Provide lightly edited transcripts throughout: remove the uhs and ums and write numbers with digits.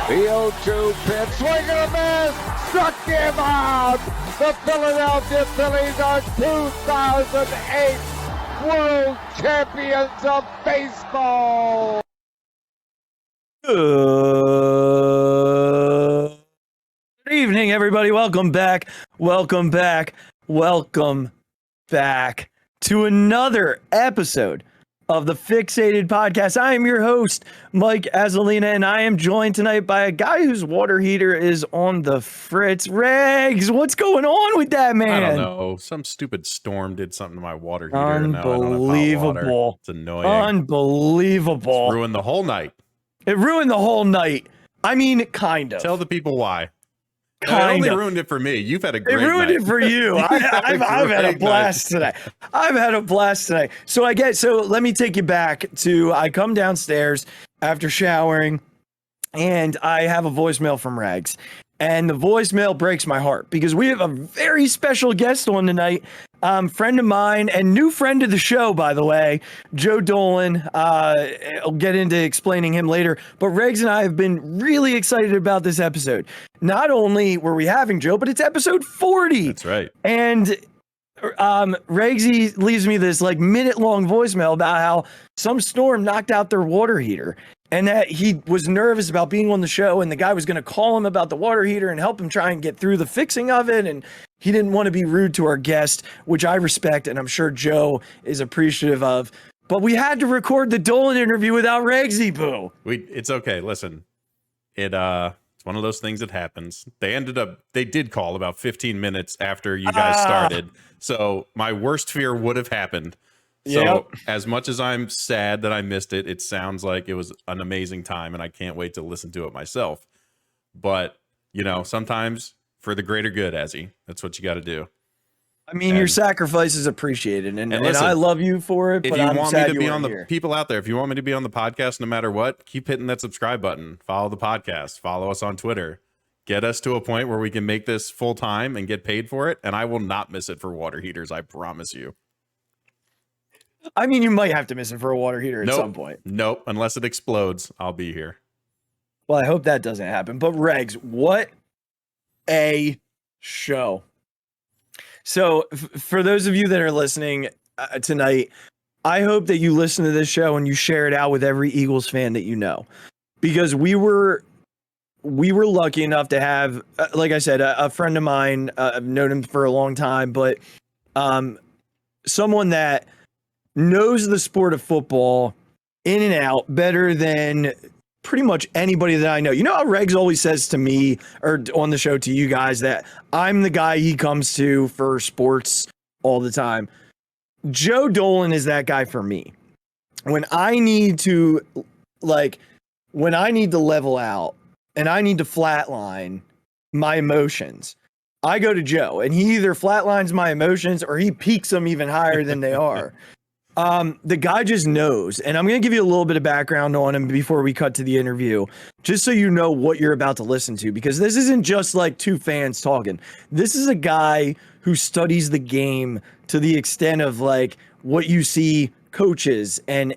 The 0-2 pitch, swing and a miss, struck him out. The Philadelphia Phillies are 2008 World Champions of Baseball. Good evening, everybody. Welcome back. Welcome back. Welcome back to another episode of the Phixated podcast. I am your host, Mike Azzolina, and I am joined tonight by a guy whose water heater is on the fritz. Regz, what's going on with that, man? I don't know. Some stupid storm did something to my water heater. Unbelievable. And now I don't have hot water. It's annoying. Unbelievable. It's ruined the whole night. It ruined the whole night. I mean, kind of. Tell the people why. It Kind only of. ruined it for me. You've had a great It ruined night. it for you. I've had a blast today. I've had a blast today. So let me take you back to, I come downstairs after showering and I have a voicemail from Regz. And the voicemail breaks my heart because we have a very special guest on tonight. Friend of mine and new friend of the show, by the way, Joe Dolan. I'll get into explaining him later. But Regz and I have been really excited about this episode. Not only were we having Joe, but it's episode 40. That's right. And Regz leaves me this like minute-long voicemail about how some storm knocked out their water heater. And that he was nervous about being on the show and the guy was going to call him about the water heater and help him try and get through the fixing of it. And he didn't want to be rude to our guest, which I respect. And I'm sure Joe is appreciative of. But we had to record the Dolan interview without Regzy Boo. It's okay. Listen, it's one of those things that happens. They did call about 15 minutes after you guys started. So my worst fear would have happened. So as much as I'm sad that I missed it, it sounds like it was an amazing time and I can't wait to listen to it myself. But, sometimes for the greater good, Azzy, that's what you got to do. I mean, your sacrifice is appreciated and listen, I love you for it. If but you I'm want sad me to be on here. the people out there, if you want me to be on the podcast, no matter what, keep hitting that subscribe button, follow the podcast, follow us on Twitter, get us to a point where we can make this full time and get paid for it. And I will not miss it for water heaters. I promise you. I mean, you might have to miss it for a water heater at some point. Nope. Unless it explodes, I'll be here. Well, I hope that doesn't happen. But Regz, what a show. So for those of you that are listening tonight, I hope that you listen to this show and you share it out with every Eagles fan that you know. Because we were lucky enough to have, like I said, a friend of mine, I've known him for a long time, but someone that knows the sport of football in and out better than pretty much anybody that I know. You know how Regz always says to me or on the show to you guys that I'm the guy he comes to for sports all the time. Joe Dolan is that guy for me. When I need to level out and I need to flatline my emotions, I go to Joe and he either flatlines my emotions or he peaks them even higher than they are. The guy just knows, and I'm going to give you a little bit of background on him before we cut to the interview, just so you know what you're about to listen to, because this isn't just like two fans talking. This is a guy who studies the game to the extent of like what you see coaches and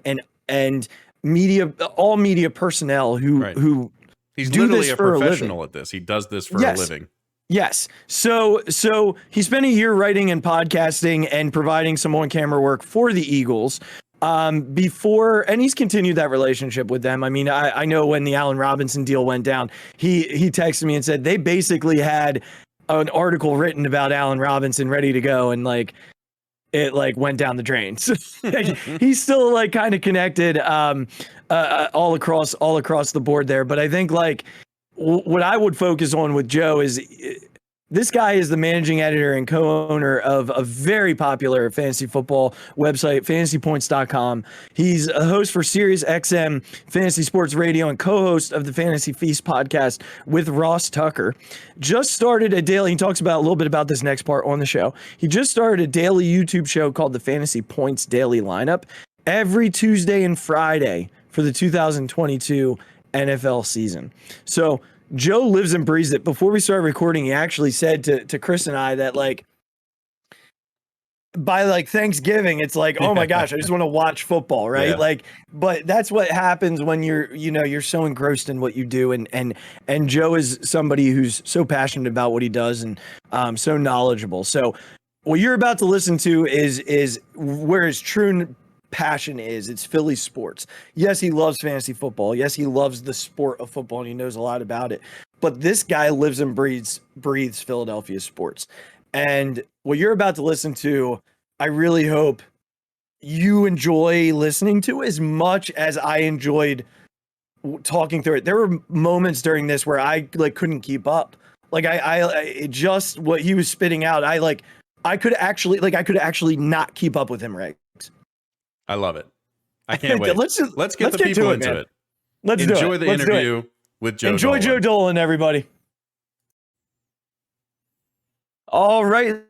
media, all media personnel who he's do literally this a for professional at this. He does this for a living. Yes. So he spent a year writing and podcasting and providing some on-camera work for the Eagles before, and he's continued that relationship with them. I mean, I know when the Allen Robinson deal went down, he texted me and said they basically had an article written about Allen Robinson ready to go, and it went down the drain. So he's still kind of connected all across the board there. But I think what I would focus on with Joe is this guy is the managing editor and co-owner of a very popular fantasy football website, fantasypoints.com. He's a host for Sirius XM Fantasy Sports Radio and co-host of the Fantasy Feast podcast with Ross Tucker. Just started a daily, he talks about a little bit about this next part on the show. He just started a daily YouTube show called the Fantasy Points Daily Lineup every Tuesday and Friday for the 2022 NFL season. So Joe lives and breathes it. Before we started recording, he actually said to Chris and I that by like Thanksgiving, it's like, oh my gosh, I just want to watch football, right? Yeah. Like, but that's what happens when you're so engrossed in what you do. And Joe is somebody who's so passionate about what he does and so knowledgeable. So what you're about to listen to is where his true passion is. It's Philly sports. Yes, he loves fantasy football. Yes, he loves the sport of football and he knows a lot about it. But this guy lives and breathes Philadelphia sports. And what you're about to listen to, I really hope you enjoy listening to as much as I enjoyed talking through it. There were moments during this where I like couldn't keep up. Like I just what he was spitting out. I could actually not keep up with him, right? I love it. I can't wait. Let's get the people into it. Let's enjoy the interview with Joe. Enjoy Joe Dolan, everybody. All right.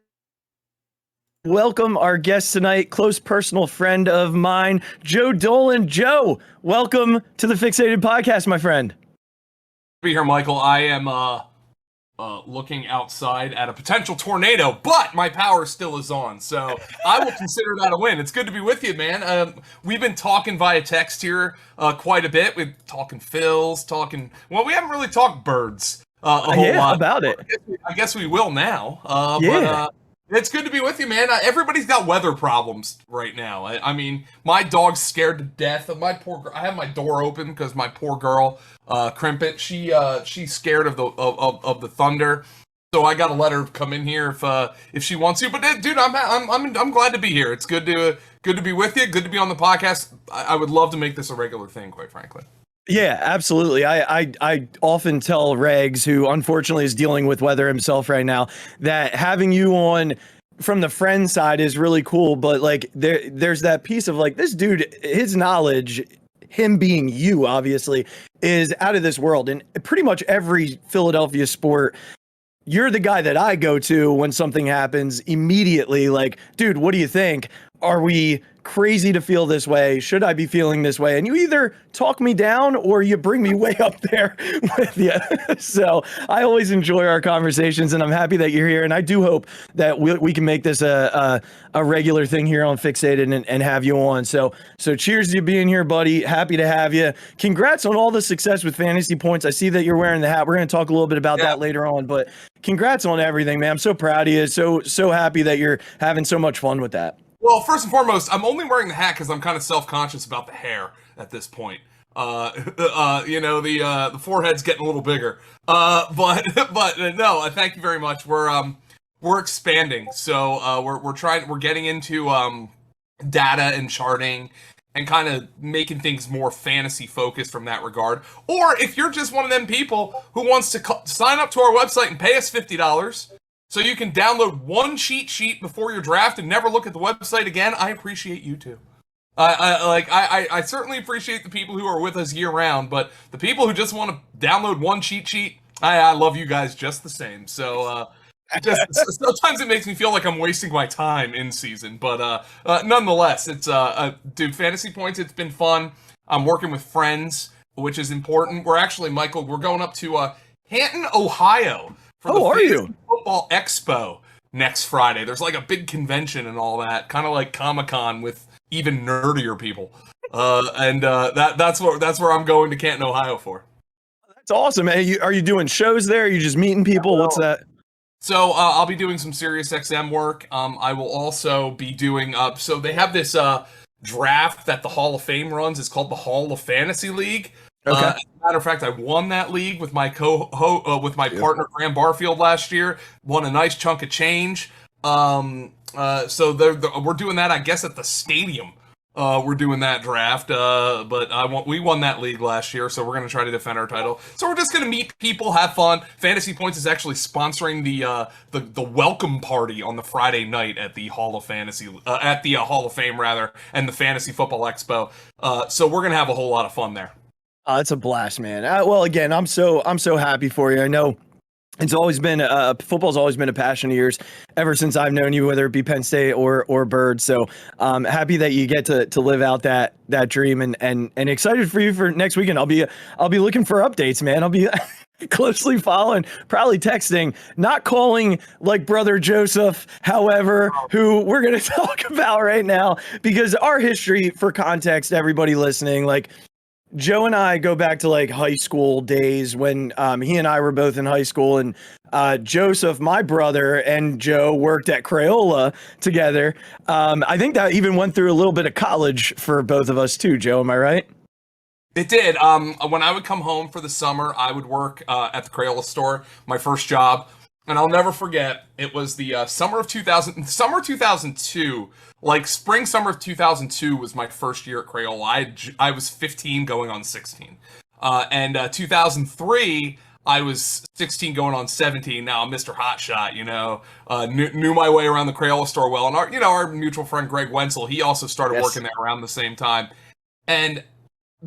Welcome our guest tonight, close personal friend of mine, Joe Dolan. Joe, welcome to the Phixated podcast, my friend. Be here, Michael. I am looking outside at a potential tornado, but my power still is on, so I will consider that a win. It's good to be with you, man. We've been talking via text here quite a bit. We're talking Phils, we haven't really talked birds. A whole lot about it. I guess we will now. But it's good to be with you, man. Everybody's got weather problems right now. I mean, my dog's scared to death. I have my door open because my poor girl, Crimpet, she's scared of the thunder. So I got to let her come in here if she wants to. But dude, I'm glad to be here. It's good to be with you. Good to be on the podcast. I would love to make this a regular thing, quite frankly. Yeah, absolutely. I often tell Regz, who unfortunately is dealing with weather himself right now, that having you on from the friend side is really cool. But like there's that piece of like this dude, his knowledge, him being you, obviously, is out of this world. And pretty much every Philadelphia sport, you're the guy that I go to when something happens immediately. Like, dude, what do you think? Are we crazy to feel this way? Should I be feeling this way? And you either talk me down or you bring me way up there with you. So I always enjoy our conversations, and I'm happy that you're here. And I do hope that we can make this a regular thing here on Phixated and have you on. So cheers to you being here, buddy. Happy to have you. Congrats on all the success with Fantasy Points. I see that you're wearing the hat. We're going to talk a little bit about that later on, but congrats on everything, man. I'm so proud of you. So happy that you're having so much fun with that. Well, first and foremost, I'm only wearing the hat because I'm kind of self-conscious about the hair at this point. The forehead's getting a little bigger. But no, thank you very much. We're expanding, so we're getting into data and charting and kind of making things more fantasy focused from that regard. Or if you're just one of them people who wants to sign up to our website and pay us $50. So you can download one cheat sheet before your draft and never look at the website again. I appreciate you too. I certainly appreciate the people who are with us year round, but the people who just want to download one cheat sheet, I love you guys just the same. So sometimes it makes me feel like I'm wasting my time in season, but nonetheless, it's dude, Fantasy Points. It's been fun. I'm working with friends, which is important. Michael, we're going up to Canton, Ohio. For the are you? Football Expo next Friday. There's like a big convention and all that, kind of like Comic-Con with even nerdier people. That's where I'm going to Canton, Ohio for. That's awesome, man. Are you doing shows there? Are you just meeting people? What's that? So I'll be doing some Sirius XM work. I will also be doing so they have this draft that the Hall of Fame runs. It's called the Hall of Fantasy League. Okay. As a matter of fact, I won that league with my partner Graham Barfield last year. Won a nice chunk of change. So we're doing that, I guess, at the stadium. We're doing that draft. But we won that league last year, so we're going to try to defend our title. So we're just going to meet people, have fun. Fantasy Points is actually sponsoring the welcome party on the Friday night at the Hall of Hall of Fame rather, and the Fantasy Football Expo. So we're going to have a whole lot of fun there. It's a blast, man. Well, again, I'm so happy for you. I know it's always been football's always been a passion of yours ever since I've known you, whether it be Penn State or Bird. So happy that you get to live out that dream and excited for you for next weekend. I'll be looking for updates, man. closely following, probably texting, not calling like brother Joseph, however, who we're going to talk about right now, because our history, for context, everybody listening, like Joe and I go back to like high school days when he and I were both in high school, and Joseph, my brother, and Joe worked at Crayola together. I think that even went through a little bit of college for both of us too, Joe. Am I right? It did. When I would come home for the summer, I would work at the Crayola store, my first job. And I'll never forget, it was the summer of 2002, like summer of 2002 was my first year at Crayola. I was 15 going on 16. And 2003, I was 16 going on 17. Now I'm Mr. Hotshot, knew my way around the Crayola store well. And our mutual friend Greg Wenzel, he also started working there around the same time. And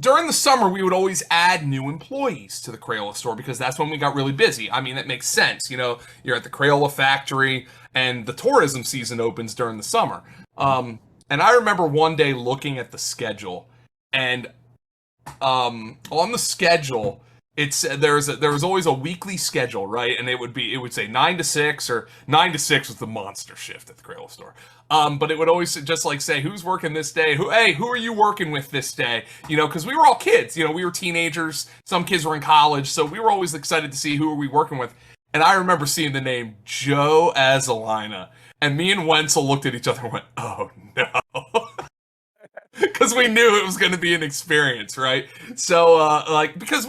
during the summer, we would always add new employees to the Crayola store because that's when we got really busy. I mean, it makes sense. You're at the Crayola factory and the tourism season opens during the summer. And I remember one day looking at the schedule, and on the schedule, there was always a weekly schedule, right? And it would say 9 to 6, or 9 to 6 was the monster shift at the Crayola store. But it would always just like say, who's working this day? Who are you working with this day? Because we were all kids, we were teenagers. Some kids were in college. So we were always excited to see who are we working with. And I remember seeing the name Joe Azalina, and me and Wenzel looked at each other and went, oh no. Because we knew it was going to be an experience, right? So, because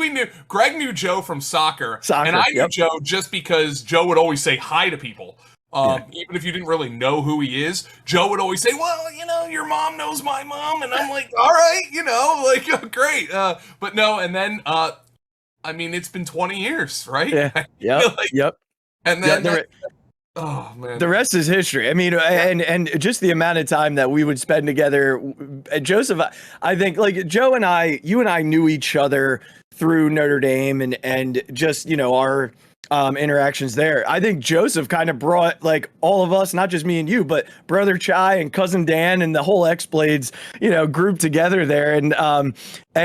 Greg knew Joe from soccer, and I knew Joe just because Joe would always say hi to people. Even if you didn't really know who he is, Joe would always say, well, your mom knows my mom. And I'm like, all right, great. But no, and then, it's been 20 years, right? Yeah. Yep. And then, oh man, the rest is history. I mean, and just the amount of time that we would spend together. Joseph, I think, like you and I knew each other through Notre Dame and just, our interactions there. I think Joseph kind of brought like all of us, not just me and you, but brother Chai and cousin Dan and the whole X-Blades, group together there. And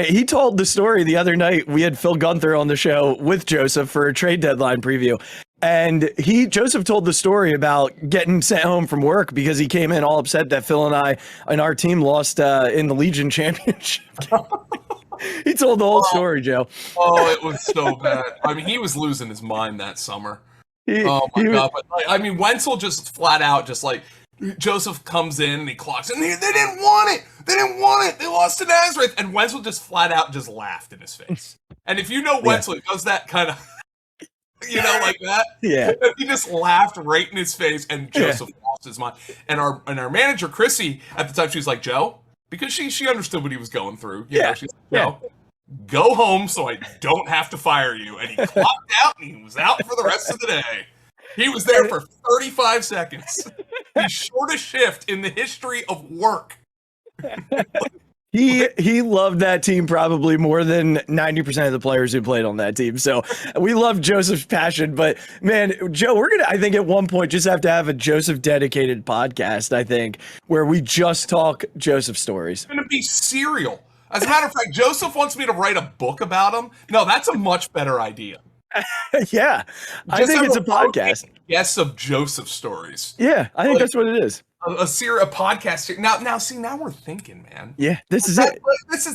he told the story the other night. We had Phil Gunther on the show with Joseph for a trade deadline preview. And Joseph told the story about getting sent home from work because he came in all upset that Phil and I and our team lost in the Legion Championship. He told the whole story, Joe. Oh, it was so bad. I mean, he was losing his mind that summer. God. But, Wenzel just flat out, just like, Joseph comes in and he clocks, and they didn't want it. They didn't want it. They lost to Nazareth. And Wenzel just flat out just laughed in his face. And if you know Wenzel, he does that kind of, like that. Yeah. And he just laughed right in his face, and Joseph lost his mind. And our manager, Chrissy, at the time, she was like, Joe, because she understood what he was going through. She's like, Joe, go home so I don't have to fire you. And he clocked out, and he was out for the rest of the day. He was there for 35 seconds. The shortest shift in the history of work. He loved that team probably more than 90% of the players who played on that team. So we love Joseph's passion. But man, Joe, we're gonna, I think, at one point just have to have a Joseph dedicated podcast, I think, where we just talk Joseph stories. It's gonna be serial. As a matter of fact, Joseph wants me to write a book about him. No, that's a much better idea. Yeah, I think it's a podcast. Yes, of Joseph stories. Yeah, I think that's what it is. A podcast. Now we're thinking, man. Yeah, this is it.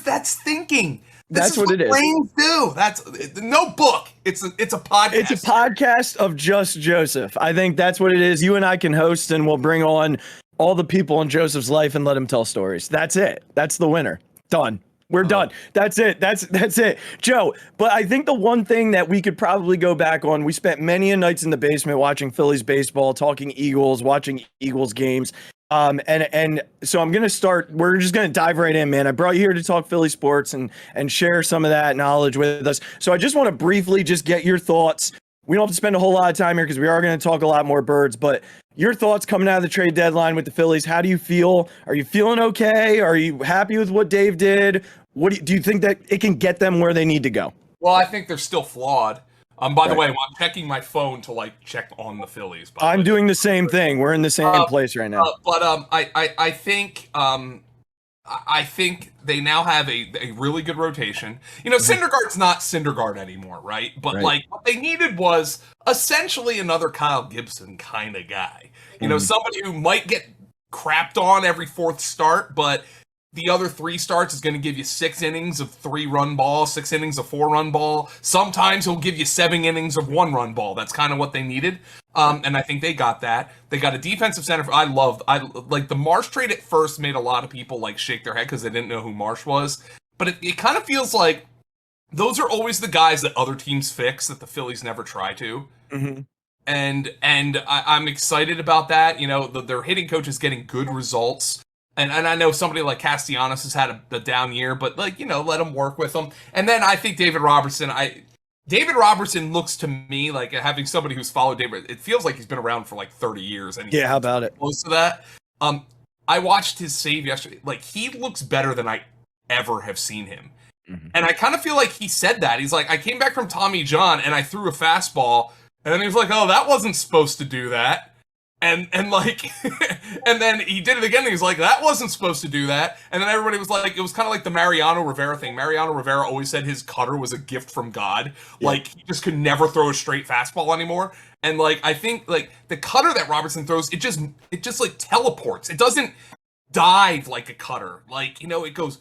That's thinking. That's what it is. Brains do. That's no book. It's a podcast. It's a podcast of just Joseph. I think that's what it is. You and I can host, and we'll bring on all the people in Joseph's life and let him tell stories. That's it. That's the winner. Done. We're done. That's it. That's it, Joe. But I think the one thing that we could probably go back on, we spent many a nights in the basement watching Phillies baseball, talking Eagles, watching Eagles games. And so I'm going to start, we're just going to dive right in, man. I brought you here to talk Philly sports and share some of that knowledge with us. So I just want to briefly just get your thoughts. We don't have to spend a whole lot of time here because we are going to talk a lot more birds, but your thoughts coming out of the trade deadline with the Phillies. How do you feel? Are you feeling okay? Are you happy with what Dave did? What do you think that it can get them where they need to go? Well, I think they're still flawed. By the way, I'm checking my phone to check on the Phillies. I'm doing the same thing. We're in the same place right now. But I think I think they now have a really good rotation. You know, Syndergaard's not Syndergaard anymore, right? But Right. like what they needed was essentially another Kyle Gibson kind of guy. You know, somebody who might get crapped on every fourth start, but the other three starts is going to give you 6 innings of 3-run ball, 6 innings of 4-run ball. Sometimes he'll give you 7 innings of 1-run ball. That's kind of what they needed. And I think they got that. They got a defensive center. I like the Marsh trade at first made a lot of people like shake their head because they didn't know who Marsh was. But it kind of feels like those are always the guys that other teams fix that the Phillies never try to. Mm-hmm. And I'm excited about that. You know, their hitting coach is getting good results. And I know somebody like Castellanos has had a down year, but like, you know, let him work with him. And then I think David Robertson looks to me like having somebody who's followed David. It feels like he's been around for like 30 years. And Yeah, how about it? Close to that. I watched his save yesterday. Like he looks better than I ever have seen him. Mm-hmm. And I kind of feel like he said that. He's like, I came back from Tommy John and I threw a fastball. And then he was like, oh, that wasn't supposed to do that. And like, and then he did it again. And he was like, that wasn't supposed to do that. And then everybody was like, it was kind of like the Mariano Rivera thing. Mariano Rivera always said his cutter was a gift from God. Yeah. Like he just could never throw a straight fastball anymore. And like, I think like the cutter that Robertson throws, it just like teleports. It doesn't dive like a cutter. Like, you know, it goes,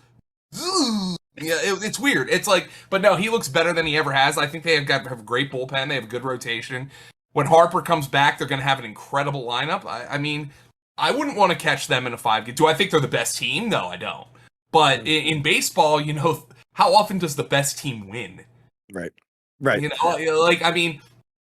yeah, it's weird. It's like, but no, he looks better than he ever has. I think they have a great bullpen. They have a good rotation. When Harper comes back, they're going to have an incredible lineup. I mean, I wouldn't want to catch them in a 5-game. Do I think they're the best team? No, I don't. But in baseball, you know, how often does the best team win? Right. You know, like, I mean,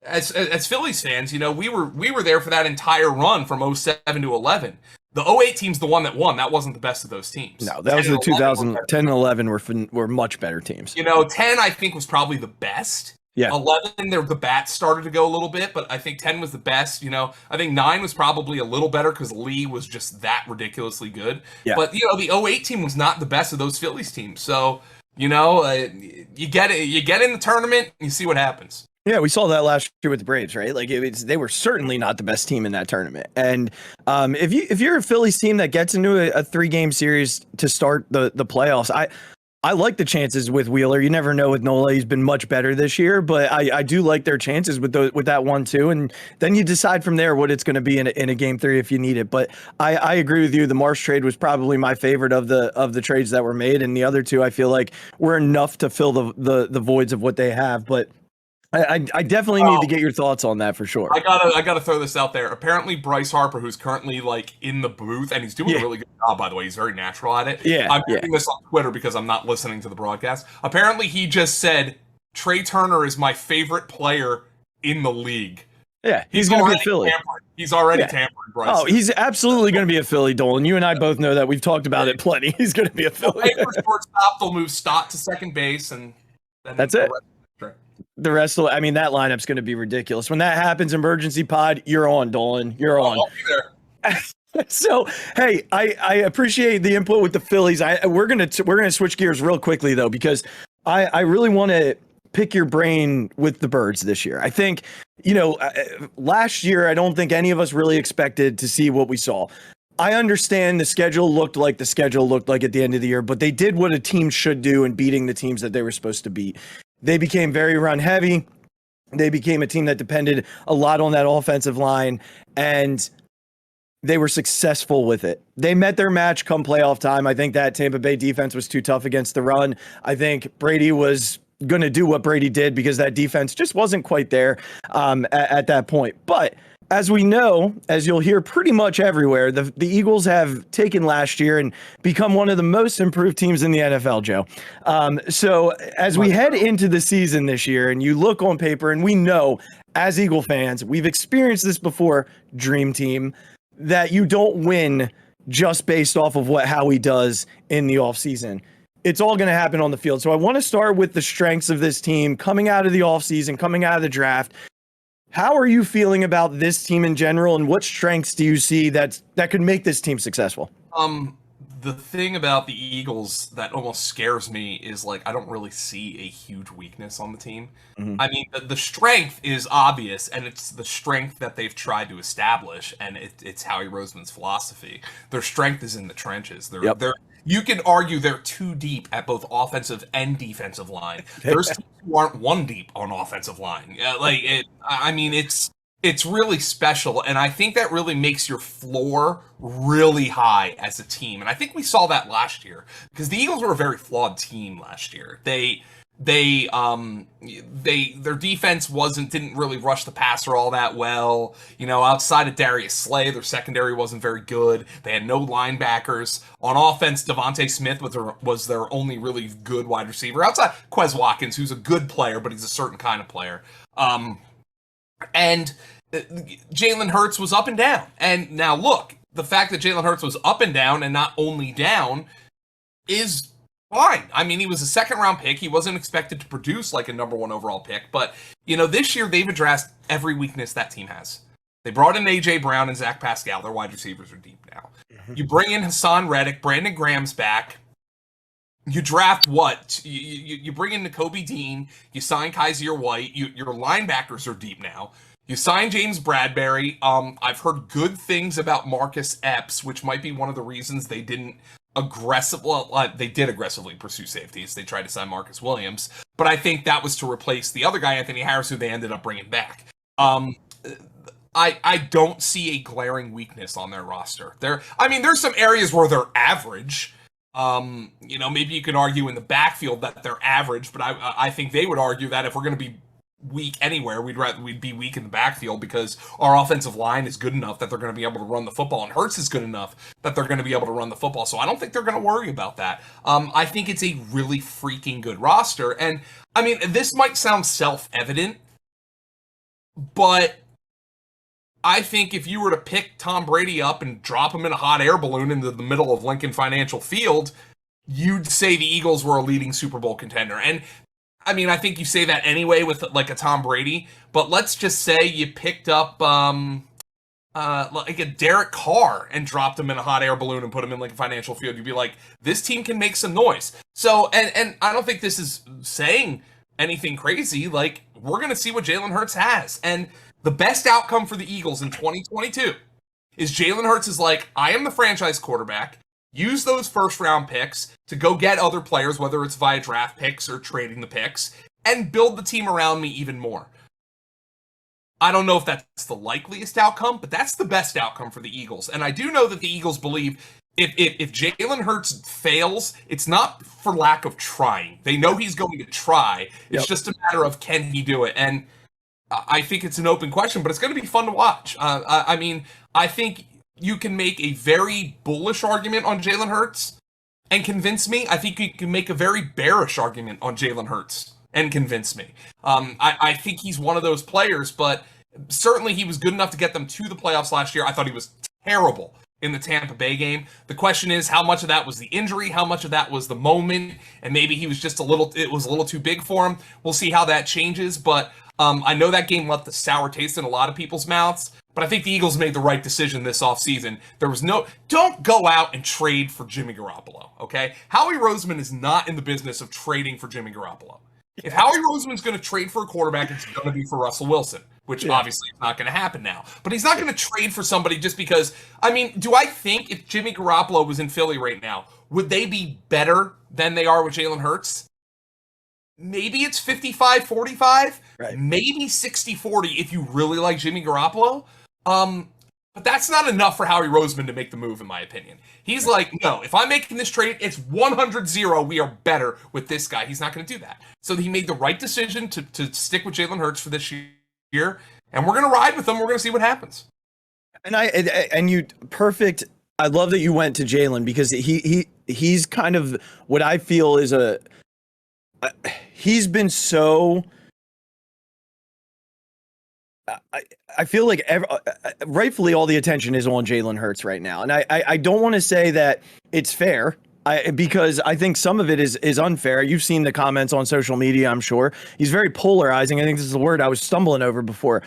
as Phillies fans, you know, we were there for that entire run from 07 to 11. The 08 team's the one that won. That wasn't the best of those teams. No, that was the 2010 and 11 were much better teams. You know, 10 I think was probably the best. Yeah. 11, the bats started to go a little bit, but I think 10 was the best. You know, I think 9 was probably a little better because Lee was just that ridiculously good. Yeah. But, you know, the 08 team was not the best of those Phillies teams. So, you know, you get in the tournament and you see what happens. Yeah, we saw that last year with the Braves, right? Like they were certainly not the best team in that tournament. And if you're a Phillies team that gets into a 3-game series to start the playoffs, I like the chances with Wheeler. You never know with Nola. He's been much better this year, but I do like their chances with that 1-2. And then you decide from there what it's going to be in a game 3 if you need it. But I agree with you. The Marsh trade was probably my favorite of the trades that were made. And the other two, I feel like were enough to fill the voids of what they have. But I definitely need to get your thoughts on that for sure. I gotta throw this out there. Apparently, Bryce Harper, who's currently like in the booth, and he's doing a really good job, by the way. He's very natural at it. Yeah, I'm doing this on Twitter because I'm not listening to the broadcast. Apparently, he just said Trey Turner is my favorite player in the league. Yeah, he's going to be a Philly. Tampered. He's already tampered, Bryce. Oh, he's absolutely going to be a Philly, Dolan. You and I both know that. We've talked about it plenty. He's going to be a Philly. Shortstop, they'll move Stott to second base, and then that's it. The rest of, I mean, that lineup's going to be ridiculous. When that happens, emergency pod, you're on, Dolan. You're on. I'll be there. So, hey, I appreciate the input with the Phillies. We're gonna switch gears real quickly though, because I really want to pick your brain with the Birds this year. I think, you know, last year I don't think any of us really expected to see what we saw. I understand the schedule looked like at the end of the year, but they did what a team should do in beating the teams that they were supposed to beat. They became very run heavy. They became a team that depended a lot on that offensive line, and they were successful with it. They met their match come playoff time. I think that Tampa Bay defense was too tough against the run. I think Brady was going to do what Brady did because that defense just wasn't quite there at that point. But as we know, as you'll hear pretty much everywhere, the Eagles have taken last year and become one of the most improved teams in the NFL, Joe. So as we head into the season this year and you look on paper, and we know as Eagle fans, we've experienced this before, Dream Team, that you don't win just based off of what Howie does in the offseason. It's all going to happen on the field. So I want to start with the strengths of this team coming out of the offseason, coming out of the draft. How are you feeling about this team in general, and what strengths do you see that could make this team successful? The thing about the Eagles that almost scares me is, like, I don't really see a huge weakness on the team. Mm-hmm. I mean, the strength is obvious, and it's the strength that they've tried to establish, and it's Howie Roseman's philosophy. Their strength is in the trenches. You could argue they're too deep at both offensive and defensive line. There's teams who aren't one deep on offensive line. It's really special, and I think that really makes your floor really high as a team. And I think we saw that last year because the Eagles were a very flawed team last year. Their defense didn't really rush the passer all that well. Outside of Darius Slay, their secondary wasn't very good. They had no linebackers. On offense, Devontae Smith was their only really good wide receiver. Outside Quez Watkins, who's a good player, but he's a certain kind of player. And Jalen Hurts was up and down. And now look, the fact that Jalen Hurts was up and down and not only down is fine. I mean, he was a second-round pick. He wasn't expected to produce like a number one overall pick. But, this year they've addressed every weakness that team has. They brought in A.J. Brown and Zach Pascal. Their wide receivers are deep now. Mm-hmm. You bring in Hassan Reddick. Brandon Graham's back. You draft what? You bring in Nakobe Dean. You sign Kaiser White. Your linebackers are deep now. You sign James Bradbury. I've heard good things about Marcus Epps, which might be one of the reasons they didn't they did aggressively pursue safeties. They tried to sign Marcus Williams, but I think that was to replace the other guy, Anthony Harris, who they ended up bringing back. I don't see a glaring weakness on their roster. There's some areas where they're average. Maybe you can argue in the backfield that they're average, but I think they would argue that if we're going to be weak anywhere, we'd be weak in the backfield because our offensive line is good enough that they're going to be able to run the football, and Hurts is good enough that they're going to be able to run the football. So I don't think they're going to worry about that. I think it's a really freaking good roster, and this might sound self-evident, but I think if you were to pick Tom Brady up and drop him in a hot air balloon into the middle of Lincoln Financial Field, you'd say the Eagles were a leading Super Bowl contender. And I think you say that anyway with like a Tom Brady, but let's just say you picked up like a Derek Carr and dropped him in a hot air balloon and put him in like a Financial Field. You'd be like, this team can make some noise. So, and I don't think this is saying anything crazy. Like, we're going to see what Jalen Hurts has. And the best outcome for the Eagles in 2022 is Jalen Hurts is like, I am the franchise quarterback. Use those first-round picks to go get other players, whether it's via draft picks or trading the picks, and build the team around me even more. I don't know if that's the likeliest outcome, but that's the best outcome for the Eagles. And I do know that the Eagles believe if Jalen Hurts fails, it's not for lack of trying. They know he's going to try. It's just a matter of can he do it. And I think it's an open question, but it's going to be fun to watch. I think you can make a very bullish argument on Jalen Hurts and convince me. I think you can make a very bearish argument on Jalen Hurts and convince me. I think he's one of those players, but certainly he was good enough to get them to the playoffs last year. I thought he was terrible in the Tampa Bay game. The question is, how much of that was the injury? How much of that was the moment? And maybe he was just it was a little too big for him. We'll see how that changes, but I know that game left a sour taste in a lot of people's mouths. But I think the Eagles made the right decision this offseason. Don't go out and trade for Jimmy Garoppolo, okay? Howie Roseman is not in the business of trading for Jimmy Garoppolo. If Howie Roseman's going to trade for a quarterback, it's going to be for Russell Wilson, which obviously is not going to happen now. But he's not going to trade for somebody just because, do I think if Jimmy Garoppolo was in Philly right now, would they be better than they are with Jalen Hurts? Maybe it's 55-45, right. Maybe 60-40 if you really like Jimmy Garoppolo. But that's not enough for Howie Roseman to make the move, in my opinion. He's like, no, if I'm making this trade, it's 100-0. We are better with this guy. He's not going to do that. So he made the right decision to stick with Jalen Hurts for this year, and we're going to ride with him. We're going to see what happens. And you perfect. I love that you went to Jalen because he's kind of what I feel is he's been so. I feel like rightfully all the attention is on Jalen Hurts right now. And I don't want to say that it's fair because I think some of it is unfair. You've seen the comments on social media, I'm sure. He's very polarizing. I think this is the word I was stumbling over before.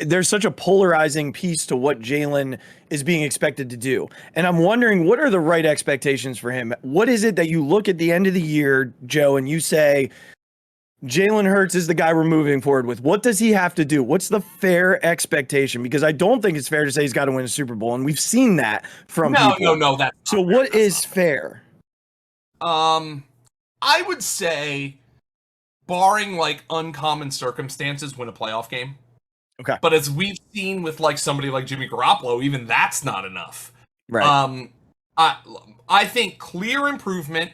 There's such a polarizing piece to what Jalen is being expected to do. And I'm wondering, what are the right expectations for him? What is it that you look at the end of the year, Joe, and you say, Jalen Hurts is the guy we're moving forward with. What does he have to do? What's the fair expectation? Because I don't think it's fair to say he's got to win a Super Bowl, and we've seen that from people. No. So what is fair? I would say, barring like uncommon circumstances, win a playoff game. Okay. But as we've seen with like somebody like Jimmy Garoppolo, even that's not enough. Right. I think clear improvement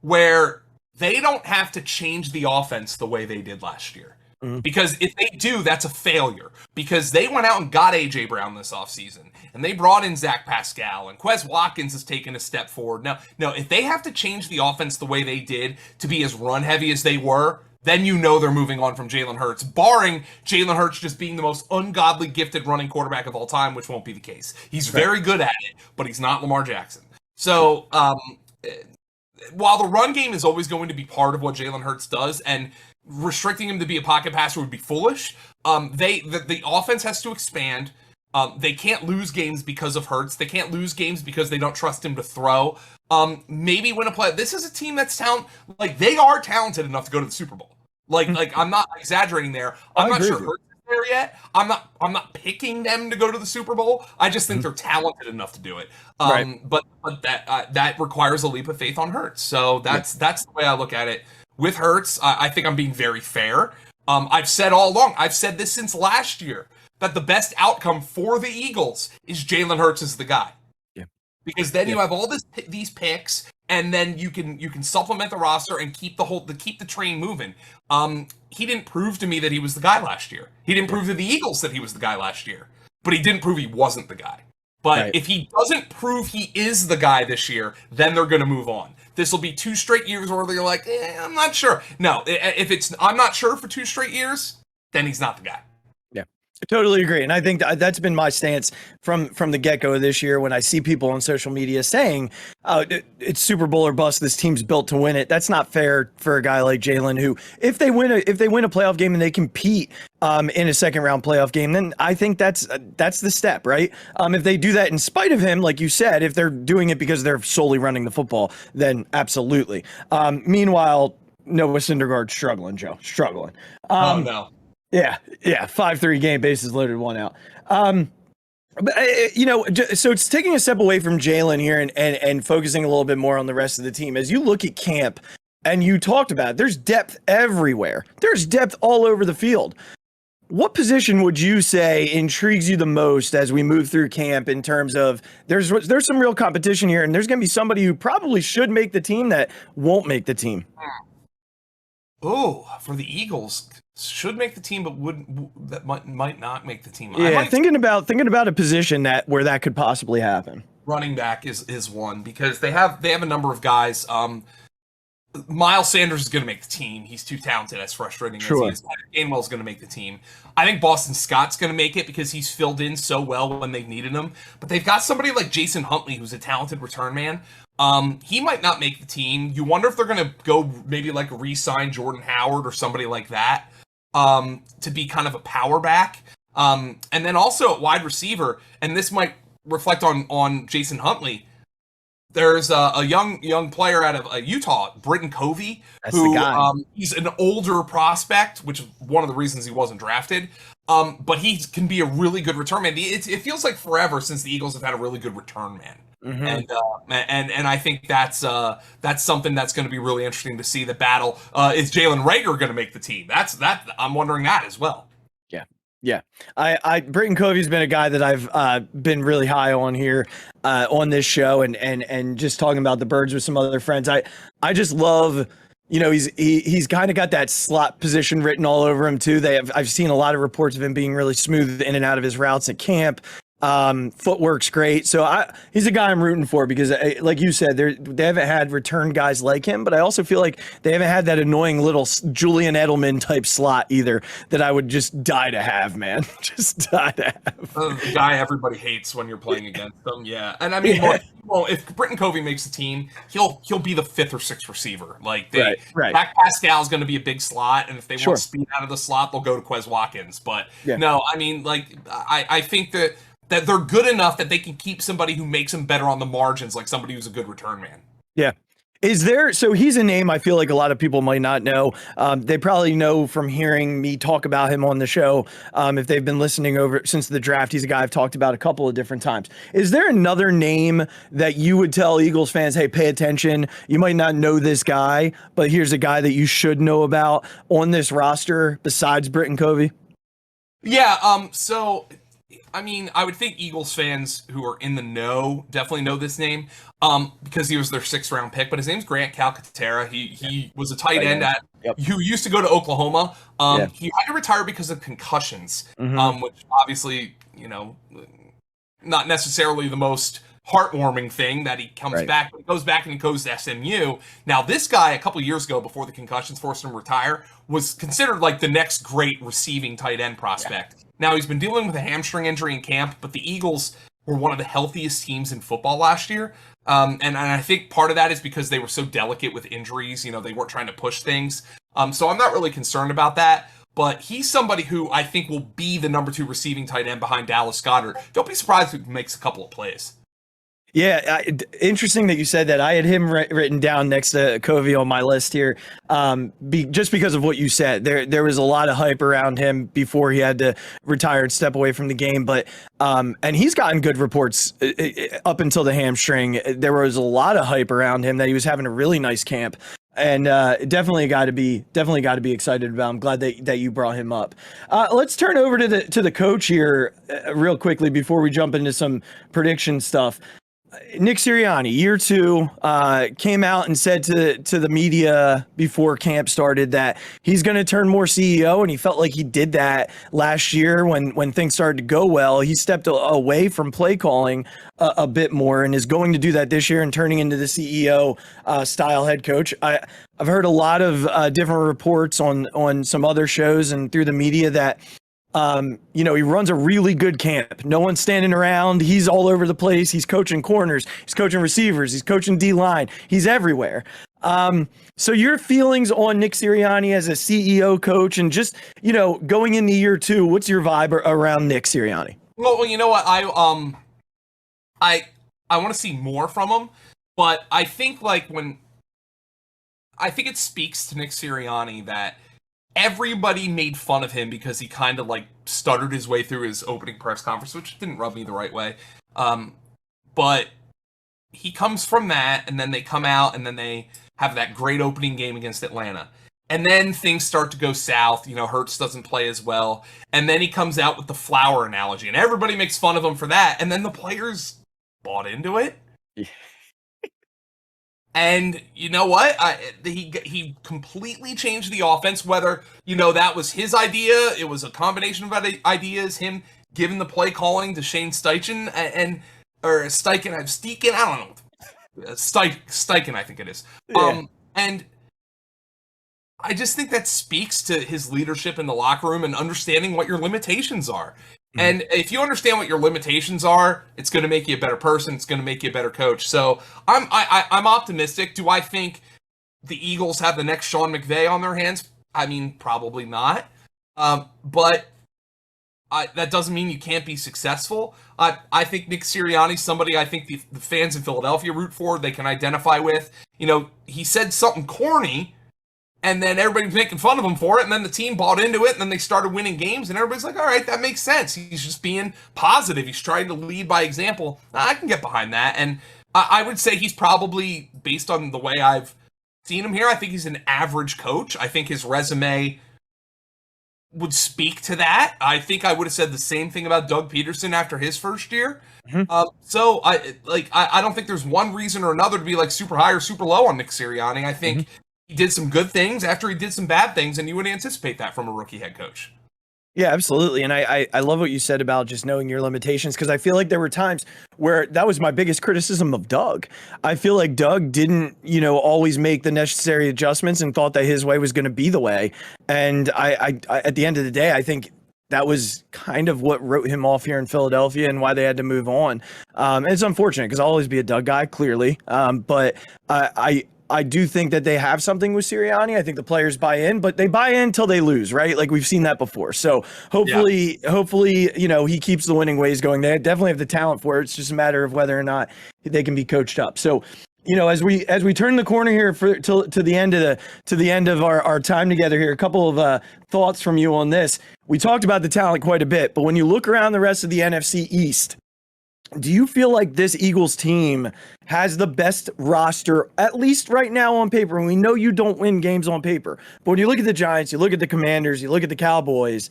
where they don't have to change the offense the way they did last year. Because if they do, that's a failure. Because they went out and got A.J. Brown this offseason. And they brought in Zach Pascal. And Quez Watkins has taken a step forward. Now, if they have to change the offense the way they did to be as run-heavy as they were, then you know they're moving on from Jalen Hurts. Barring Jalen Hurts just being the most ungodly gifted running quarterback of all time, which won't be the case. He's very good at it, but he's not Lamar Jackson. So, while the run game is always going to be part of what Jalen Hurts does, and restricting him to be a pocket passer would be foolish. The offense has to expand. They can't lose games because of Hurts. They can't lose games because they don't trust him to throw. Maybe win a play. This is a team that's they are talented enough to go to the Super Bowl. Like I'm not exaggerating there. I'm not sure Hurts is there yet. I'm not picking them to go to the Super Bowl. I just think they're talented enough to do it. But that requires a leap of faith on Hurts. So that's the way I look at it. With Hurts, I think I'm being very fair. I've said all along, I've said this since last year, that the best outcome for the Eagles is Jalen Hurts is the guy. Yeah. Because then you have all these picks, and then you can supplement the roster and keep the train moving. He didn't prove to me that he was the guy last year. He didn't prove to the Eagles that he was the guy last year. But he didn't prove he wasn't the guy. But if he doesn't prove he is the guy this year, then they're going to move on. This will be 2 straight years where they're like, I'm not sure. No, if it's I'm not sure for 2 straight years, then he's not the guy. Yeah, I totally agree. And I think that's been my stance from the get-go of this year when I see people on social media saying, it's Super Bowl or bust, this team's built to win it. That's not fair for a guy like Jalen, who if they win a playoff game and they compete in a second round playoff game, then I think that's the step, right? If they do that in spite of him, like you said, if they're doing it because they're solely running the football, then absolutely. Meanwhile, Noah Syndergaard struggling, Joe. Struggling. Oh, no. Yeah. 5-3 game, bases loaded, 1 out. But so it's taking a step away from Jalen here and focusing a little bit more on the rest of the team. As you look at camp, and you talked about it, there's depth everywhere. There's depth all over the field. What position would you say intrigues you the most as we move through camp in terms of there's some real competition here, and there's going to be somebody who probably should make the team that won't make the team? Oh, for the Eagles, should make the team, but might not make the team. Yeah, thinking about a position where that could possibly happen. Running back is one, because they have a number of guys. Miles Sanders is going to make the team. He's too talented, as frustrating as he is. Gainwell's going to make the team. I think Boston Scott's going to make it because he's filled in so well when they've needed him. But they've got somebody like Jason Huntley, who's a talented return man. He might not make the team. You wonder if they're going to go maybe like re-sign Jordan Howard or somebody like that to be kind of a power back. And then also at wide receiver, and this might reflect on Jason Huntley, there's a young player out of Utah, Britton Covey, who he's an older prospect, which is one of the reasons he wasn't drafted. But he can be a really good return man. It feels like forever since the Eagles have had a really good return man. Mm-hmm. And I think that's something that's going to be really interesting to see. The battle is Jalen Reagor going to make the team? I'm wondering that as well. Yeah. Britton Covey's been a guy that I've been really high on here on this show, and just talking about the Birds with some other friends. I just love, he's kind of got that slot position written all over him too. I've seen a lot of reports of him being really smooth in and out of his routes at camp. Footwork's great. So he's a guy I'm rooting for because, like you said, they haven't had return guys like him, but I also feel like they haven't had that annoying little Julian Edelman type slot either that I would just die to have, man. Just die to have. The guy everybody hates when you're playing against them. Yeah. And I mean, well, if Britton Covey makes the team, he'll be the 5th or 6th receiver. Like Zach Pascal is going to be a big slot. And if they want speed out of the slot, they'll go to Quez Watkins. But no, I mean, like, I think that they're good enough that they can keep somebody who makes them better on the margins, like somebody who's a good return man. Yeah. Is there, so he's a name I feel like a lot of people might not know. They probably know from hearing me talk about him on the show. If they've been listening over since the draft, he's a guy I've talked about a couple of different times. Is there another name that you would tell Eagles fans, hey, pay attention? You might not know this guy, but here's a guy that you should know about on this roster besides Britton Covey? Yeah, so I mean, I would think Eagles fans who are in the know definitely know this name, because he was their 6th round pick. But his name's Grant Calcaterra. He was a tight end who used to go to Oklahoma. He had to retire because of concussions, which obviously, not necessarily the most heartwarming thing that he comes back. He goes back and he goes to SMU. Now, this guy, a couple years ago, before the concussions forced him to retire, was considered like the next great receiving tight end prospect. Now, he's been dealing with a hamstring injury in camp, but the Eagles were one of the healthiest teams in football last year. And I think part of that is because they were so delicate with injuries. They weren't trying to push things. So I'm not really concerned about that. But he's somebody who I think will be the number 2 receiving tight end behind Dallas Goedert. Don't be surprised if he makes a couple of plays. Yeah, interesting that you said that. I had him written down next to Covey on my list here, just because of what you said. There was a lot of hype around him before he had to retire and step away from the game, but and he's gotten good reports up until the hamstring. There was a lot of hype around him that he was having a really nice camp, and definitely got to be excited about. I'm glad that you brought him up. Let's turn over to the coach here real quickly before we jump into some prediction stuff. Nick Sirianni, year 2, came out and said to the media before camp started that he's going to turn more CEO, and he felt like he did that last year when things started to go well. He stepped away from play calling a bit more and is going to do that this year and turning into the CEO style head coach. I've heard a lot of different reports on some other shows and through the media that he runs a really good camp. No one's standing around. He's all over the place. He's coaching corners. He's coaching receivers. He's coaching D-line. He's everywhere. So your feelings on Nick Sirianni as a CEO coach and just, going into year 2, what's your vibe around Nick Sirianni? Well, you know what? I want to see more from him, but I think it speaks to Nick Sirianni that everybody made fun of him because he kind of stuttered his way through his opening press conference, which didn't rub me the right way. But he comes from that, and then they come out, and then they have that great opening game against Atlanta. And then things start to go south. Hurts doesn't play as well. And then he comes out with the flower analogy, and everybody makes fun of him for that. And then the players bought into it. And you know what? He completely changed the offense, whether, that was his idea, it was a combination of ideas, him giving the play calling to Shane Steichen, or Steichen, I don't know. Steichen, I think it is. Yeah. And I just think that speaks to his leadership in the locker room and understanding what your limitations are. And if you understand what your limitations are, it's going to make you a better person. It's going to make you a better coach. So I'm optimistic. Do I think the Eagles have the next Sean McVay on their hands? I mean, probably not. But that doesn't mean you can't be successful. I think Nick Sirianni's somebody I think the fans in Philadelphia root for. They can identify with. He said something corny, and then everybody's making fun of him for it, and then the team bought into it, and then they started winning games, and everybody's like, all right, that makes sense. He's just being positive. He's trying to lead by example. I can get behind that, and I would say he's probably, based on the way I've seen him here, I think he's an average coach. I think his resume would speak to that. I think I would have said the same thing about Doug Peterson after his first year. So I don't think there's one reason or another to be super high or super low on Nick Sirianni. I think he did some good things after he did some bad things, and you would anticipate that from a rookie head coach. Yeah, absolutely. And I love what you said about just knowing your limitations, because I feel like there were times where that was my biggest criticism of Doug. I feel like Doug didn't, always make the necessary adjustments and thought that his way was going to be the way. And I at the end of the day, I think that was kind of what wrote him off here in Philadelphia and why they had to move on. And it's unfortunate because I'll always be a Doug guy, clearly. But I do think that they have something with Sirianni. I think the players buy in, but they buy in until they lose, right? Like we've seen that before. So hopefully, he keeps the winning ways going. They definitely have the talent for it. It's just a matter of whether or not they can be coached up. So, as we turn the corner here to the end of our time together here, a couple of thoughts from you on this. We talked about the talent quite a bit, but when you look around the rest of the NFC East, do you feel like this Eagles team has the best roster, at least right now on paper? And we know you don't win games on paper, but when you look at the Giants, you look at the Commanders, you look at the Cowboys,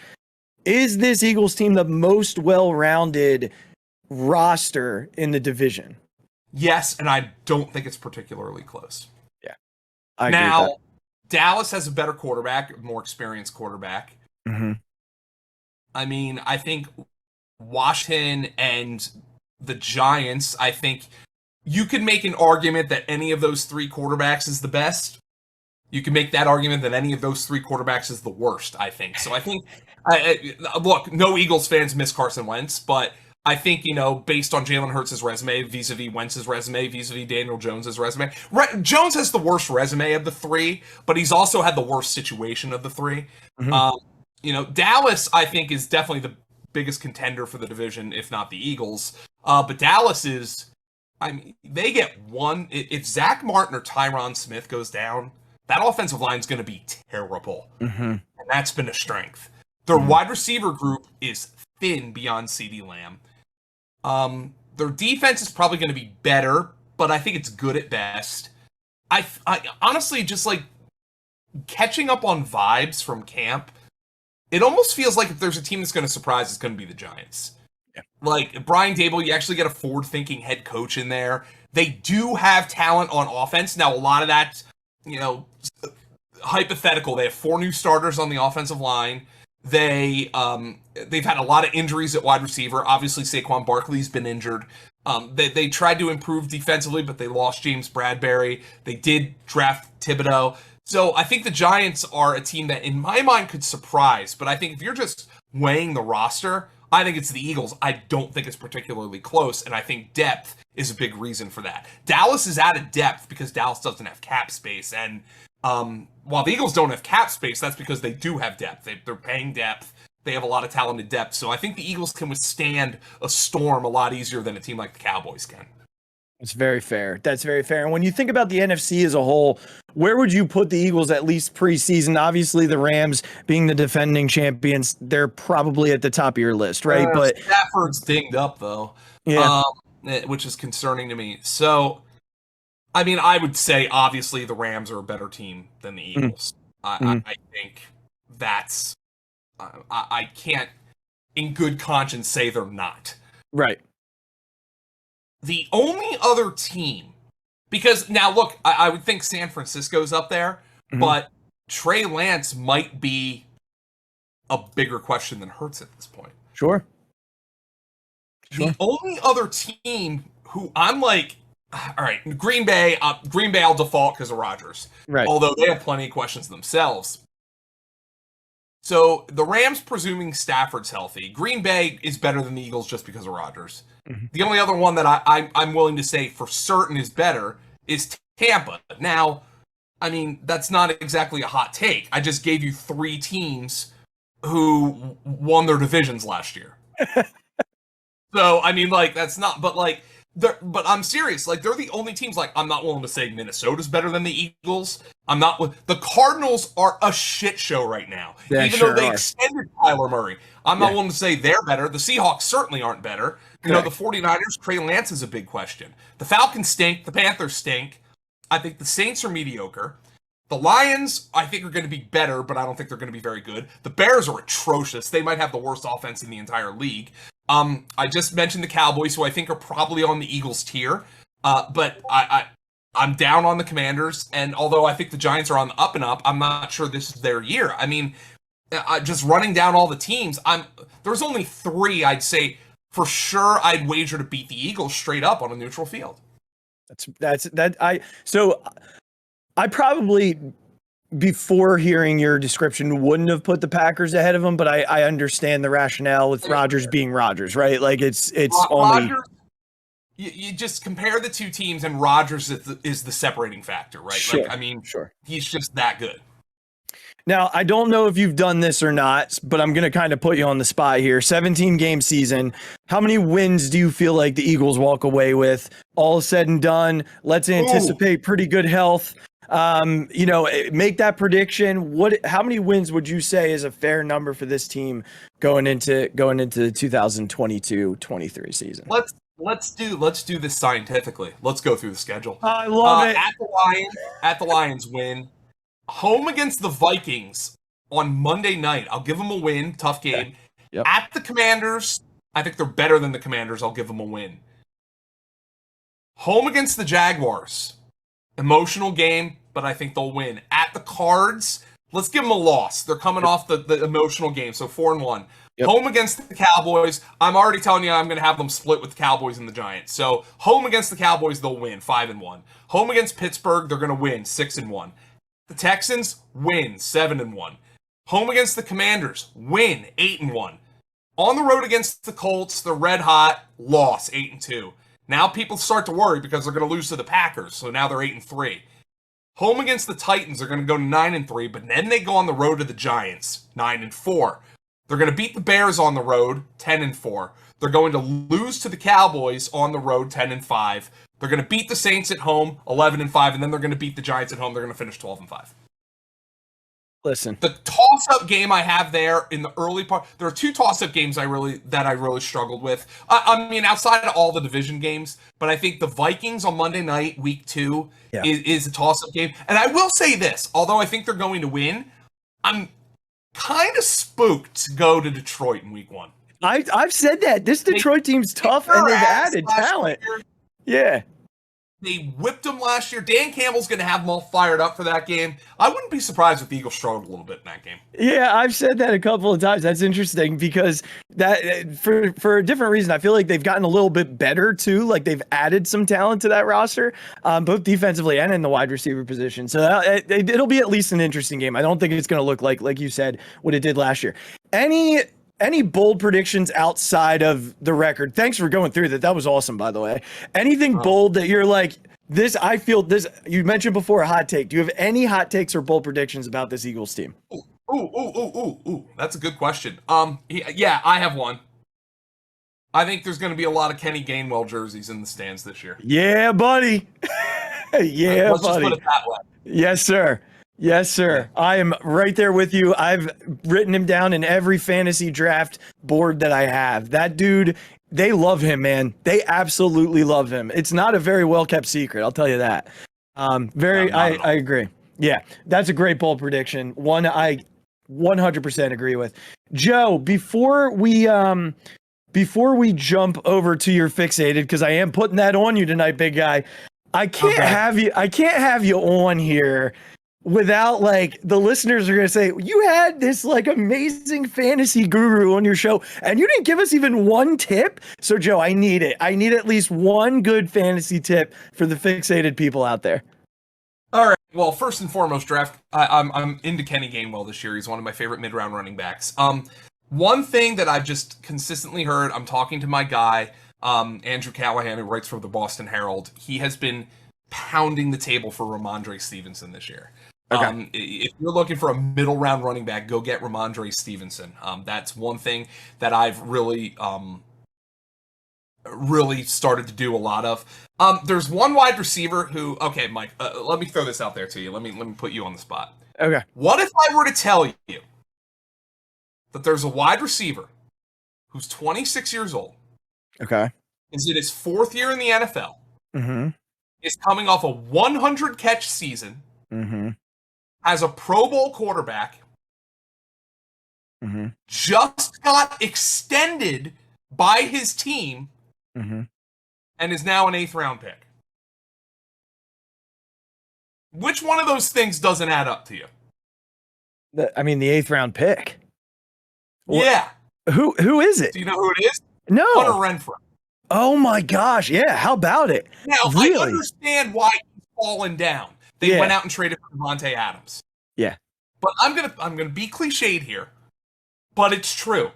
is this Eagles team the most well-rounded roster in the division? Yes, and I don't think it's particularly close. Yeah. I agree with that. Dallas has a better quarterback, more experienced quarterback. Mm-hmm. I mean, I think Washington and the Giants, I think you could make an argument that any of those three quarterbacks is the best. You can make that argument that any of those three quarterbacks is the worst, I think. So I think, look, no Eagles fans miss Carson Wentz, but I think, based on Jalen Hurts' resume, vis-a-vis Wentz's resume, vis-a-vis Daniel Jones' resume, Jones has the worst resume of the three, but he's also had the worst situation of the three. Mm-hmm. Dallas, I think, is definitely the biggest contender for the division, if not the Eagles. But Dallas is, they get one. If Zach Martin or Tyron Smith goes down, that offensive line is going to be terrible. Mm-hmm. And that's been a strength. Their wide receiver group is thin beyond CeeDee Lamb. Their defense is probably going to be better, but I think it's good at best. I honestly just like catching up on vibes from camp. It almost feels like if there's a team that's going to surprise, it's going to be the Giants. Yeah. Like Brian Daboll, you actually get a forward-thinking head coach in there. They do have talent on offense. Now, a lot of that, hypothetical. They have 4 new starters on the offensive line. They've had a lot of injuries at wide receiver. Obviously, Saquon Barkley's been injured. They tried to improve defensively, but they lost James Bradbury. They did draft Thibodeau. So I think the Giants are a team that, in my mind, could surprise. But I think if you're just weighing the roster, I think it's the Eagles. I don't think it's particularly close, and I think depth is a big reason for that. Dallas is out of depth because Dallas doesn't have cap space. And while the Eagles don't have cap space, that's because they do have depth. They're paying depth. They have a lot of talented depth. So I think the Eagles can withstand a storm a lot easier than a team like the Cowboys can. That's very fair. That's very fair. And when you think about the NFC as a whole, where would you put the Eagles at least preseason? Obviously, the Rams being the defending champions, they're probably at the top of your list, right? But Stafford's dinged up, though, which is concerning to me. So, I would say, obviously, the Rams are a better team than the Eagles. I think that's... I can't, in good conscience, say they're not. Right. The only other team, because now look, I would think San Francisco's up there, but Trey Lance might be a bigger question than Hurts at this point. Sure. The only other team who I'm like, all right, Green Bay I'll default because of Rodgers. Right. Although they have plenty of questions themselves. So the Rams, presuming Stafford's healthy, Green Bay is better than the Eagles just because of Rodgers. The only other one that I'm willing to say for certain is better is Tampa. Now, that's not exactly a hot take. I just gave you 3 teams who won their divisions last year. So, that's not, but I'm serious. They're the only teams, I'm not willing to say Minnesota's better than the Eagles. The Cardinals are a shit show right now. Yeah, even though they extended Kyler Murray. I'm not willing to say they're better. The Seahawks certainly aren't better. The 49ers, Trey Lance is a big question. The Falcons stink. The Panthers stink. I think the Saints are mediocre. The Lions, I think, are going to be better, but I don't think they're going to be very good. The Bears are atrocious. They might have the worst offense in the entire league. I just mentioned the Cowboys, who I think are probably on the Eagles tier. But I'm down on the Commanders, and although I think the Giants are on the up and up, I'm not sure this is their year. Just running down all the teams, there's only 3 I'd say for sure I'd wager to beat the Eagles straight up on a neutral field. I probably, before hearing your description, wouldn't have put the Packers ahead of them, but I understand the rationale with Rodgers being Rodgers, right? It's only... you just compare the two teams, and Rodgers is the separating factor, right? Sure, Like, I mean, sure. he's just that good. Now, I don't know if you've done this or not, but I'm going to kind of put you on the spot here. 17-game season. How many wins do you feel like the Eagles walk away with? All said and done, let's anticipate pretty good health. Make that prediction. How many wins would you say is a fair number for this team going into the 2022-23 season? Let's do this scientifically. Let's go through the schedule. I love it. At the Lions win. Home against the Vikings on Monday night. I'll give them a win. Tough game. Okay. Yep. At the Commanders, I think they're better than the Commanders. I'll give them a win. Home against the Jaguars. Emotional game, but I think they'll win. At the Cards, let's give them a loss. They're coming off the emotional game, so 4-1. Yep. Home against the Cowboys, I'm already telling you I'm going to have them split with the Cowboys and the Giants. So home against the Cowboys, they'll win 5-1. Home against Pittsburgh, they're going to win 6-1. The Texans win 7-1. Home against the Commanders, win 8-1. On the road against the Colts, the red hot, loss 8-2. Now people start to worry because they're going to lose to the Packers, so now they're 8-3. Home against the Titans, they're going to go 9-3, but then they go on the road to the Giants, 9-4. They're going to beat the Bears on the road, 10-4. They're going to lose to the Cowboys on the road, 10-5. They're going to beat the Saints at home, 11-5, and then they're going to beat the Giants at home. They're going to finish 12-5. Listen, the toss-up game I have there in the early part. There are two toss-up games I really struggled with. I mean, outside of all the division games, but I think the Vikings on Monday night, week 2, is a toss-up game. And I will say this: although I think they're going to win, I'm kind of spooked to go to Detroit in week 1. I've said that this Detroit team's tough, and they've added talent. Yeah. They whipped them last year. Dan Campbell's going to have them all fired up for that game. I wouldn't be surprised if the Eagles struggled a little bit in that game. Yeah, I've said that a couple of times. That's interesting because that for a different reason, I feel like they've gotten a little bit better too. Like they've added some talent to that roster, both defensively and in the wide receiver position. So it'll be at least an interesting game. I don't think it's going to look like you said, what it did last year. Any bold predictions outside of the record? Thanks for going through that. That was awesome, by the way. Anything bold that you're like, this, I feel this, you mentioned before a hot take. Do you have any hot takes or bold predictions about this Eagles team? Ooh. That's a good question. Yeah, I have one. I think there's going to be a lot of Kenny Gainwell jerseys in the stands this year. Yeah, buddy. Yeah, Let's buddy. just put it that way. Yes, sir. Yes, sir. I am right there with you. I've written him down in every fantasy draft board that I have. That dude, they love him, man. They absolutely love him. It's not a very well-kept secret, I'll tell you that. I agree. Yeah, that's a great bold prediction. One I 100% agree with. Joe, before we jump over to your Phixated, because I am putting that on you tonight, big guy. I can't have you on here without, like, the listeners are going to say, you had this like amazing fantasy guru on your show and you didn't give us even one tip. So Joe, I need it. I need at least one good fantasy tip for the Phixated people out there. All right. Well, first and foremost, draft. I'm into Kenny Gainwell this year. He's one of my favorite mid-round running backs. One thing that I've just consistently heard, I'm talking to my guy, Andrew Callahan, who writes for the Boston Herald. He has been pounding the table for Ramondre Stevenson this year. Okay. If you're looking for a middle round running back, go get Ramondre Stevenson. That's one thing that I've really started to do a lot of. There's one wide receiver who, okay, Mike, let me throw this out there to you. Let me put you on the spot. Okay. What if I were to tell you that there's a wide receiver who's 26 years old? Okay. Is in his 4th year in the NFL? Mm-hmm. Is coming off a 100 catch season? Mm-hmm. As a Pro Bowl quarterback, just got extended by his team, and is now an 8th round pick. Which one of those things doesn't add up to you? The 8th round pick. Yeah. Who is it? Do you know who it is? No. Hunter Renfrow. Oh my gosh! Yeah. How about it? Now really? I understand why he's fallen down. They went out and traded for Devontae Adams. Yeah. But I'm gonna be cliched here, but it's true.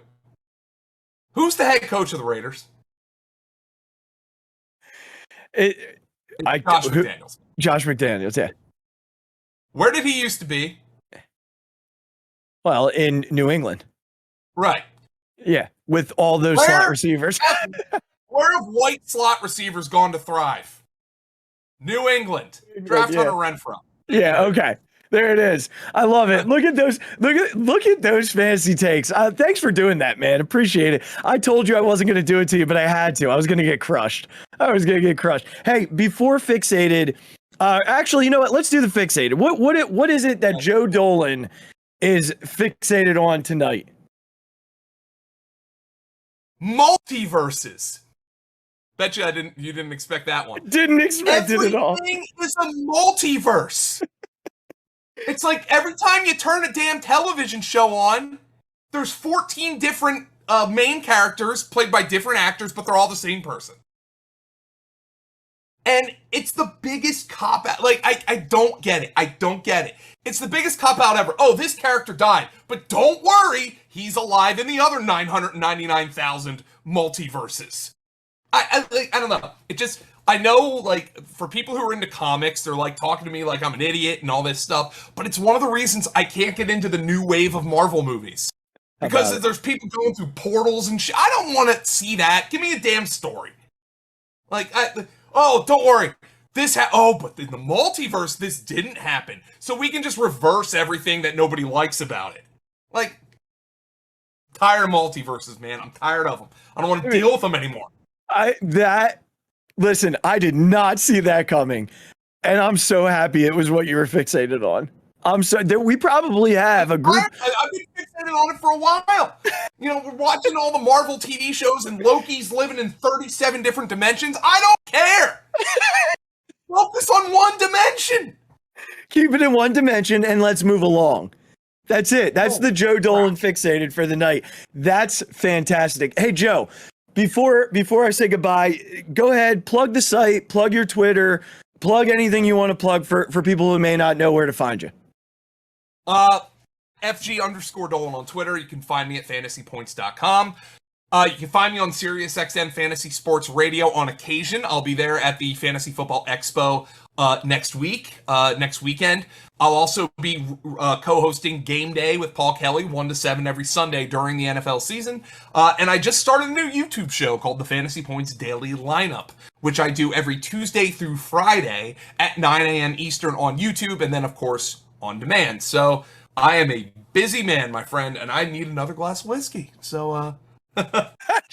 Who's the head coach of the Raiders? Josh McDaniels. Josh McDaniels, yeah. Where did he used to be? Well, in New England. Right. Yeah, with all those slot receivers. Where have white slot receivers gone to thrive? New England. Draft Hunter Renfrow. Yeah, okay. There it is. I love it. Look at those. Look at those fantasy takes. Thanks for doing that, man. Appreciate it. I told you I wasn't going to do it to you, but I had to. I was going to get crushed. Hey, before Phixated, actually, you know what? Let's do the Phixated. What is it that Joe Dolan is fixated on tonight? Multiverses. Bet you you didn't expect that one. Didn't expect it at all. Everything is a multiverse. It's like every time you turn a damn television show on, there's 14 different main characters played by different actors, but they're all the same person. And it's the biggest cop-out. Like, I don't get it. It's the biggest cop-out ever. Oh, this character died. But don't worry, he's alive in the other 999,000 multiverses. I don't know. I know, like, for people who are into comics, they're, like, talking to me like I'm an idiot and all this stuff. But it's one of the reasons I can't get into the new wave of Marvel movies. Because there's people going through portals and shit. I don't want to see that. Give me a damn story. Like, don't worry. But in the multiverse, this didn't happen. So we can just reverse everything that nobody likes about it. Like, tired of multiverses, man. I'm tired of them. I don't want to deal with them anymore. Listen, I did not see that coming. And I'm so happy it was what you were fixated on. We probably have a group. I've been fixated on it for a while. You know, we're watching all the Marvel TV shows and Loki's living in 37 different dimensions. I don't care. Focus on one dimension. Keep it in one dimension and let's move along. That's it. That's the Joe Dolan Phixated for the night. That's fantastic. Hey, Joe, before I say goodbye, go ahead, plug the site, plug your Twitter, plug anything you want to plug for people who may not know where to find you. FG_Dolan on Twitter. You can find me at fantasypoints.com. You can find me on SiriusXM Fantasy Sports Radio on occasion. I'll be there at the Fantasy Football Expo next weekend. I'll also be co-hosting Game Day with Paul Kelly 1 to 7 every Sunday during the NFL season. And I just started a new YouTube show called the Fantasy Points Daily Lineup, which I do every Tuesday through Friday at 9 a.m. Eastern on YouTube, and then, of course, on demand. So I am a busy man, my friend, and I need another glass of whiskey. So,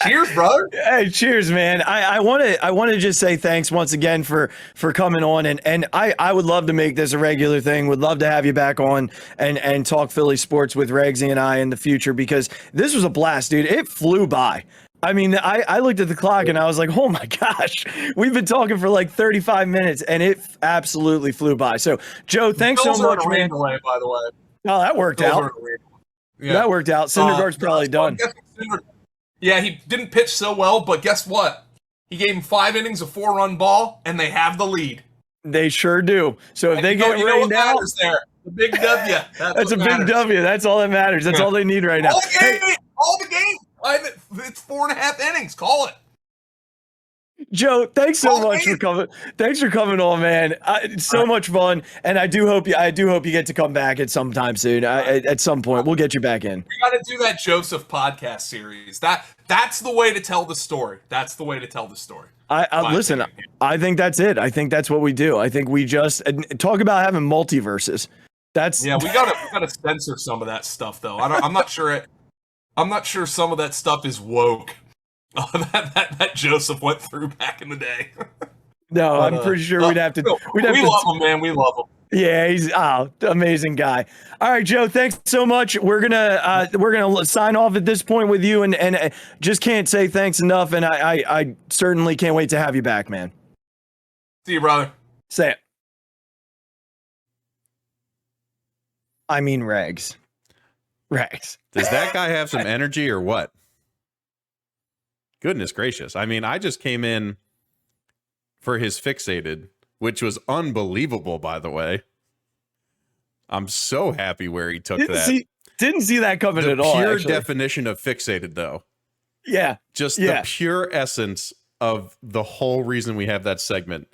cheers, brother. Hey, cheers, man. I want to just say thanks once again for coming on, and I would love to make this a regular thing. Would love to have you back on and talk Philly sports with Regz and I in the future, because this was a blast, dude. It flew by. I mean, I looked at the clock and I was like, oh my gosh, we've been talking for like 35 minutes and it absolutely flew by. So, Joe, thanks so much, man. Delay, by the way. Oh, that worked out. Yeah. That worked out. Syndergaard's probably done. Yeah, he didn't pitch so well, but guess what? He gave him 5 innings, a 4-run ball, and they have the lead. They sure do. So if they get rained out, there. The big W. That's a big W. That's all that matters. That's all they need right now. All the game. It's 4.5 innings. Call it. Joe, thanks so much for coming. Thanks for coming on, man. It's so much fun, and I do hope you get to come back at some time soon. At some point, we'll get you back in. We got to do that Joseph podcast series. That's the way to tell the story. That's the way to tell the story. Listen. I think that's it. I think that's what we do. I think we just talk about having multiverses. We gotta censor some of that stuff, though. I'm not sure some of that stuff is woke. That Joseph went through back in the day. No, I'm pretty sure we'd have to. We love him, man. We love him. Yeah, he's amazing guy. All right, Joe, thanks so much. We're gonna sign off at this point with you, and just can't say thanks enough. And I certainly can't wait to have you back, man. See you, brother. Say it. I mean, Regz. Does that guy have some energy or what? Goodness gracious. I mean, I just came in for his Phixated, which was unbelievable, by the way. I'm so happy where he took that. Didn't see that coming at all. Pure definition of Phixated, though. Yeah. Just the pure essence of the whole reason we have that segment.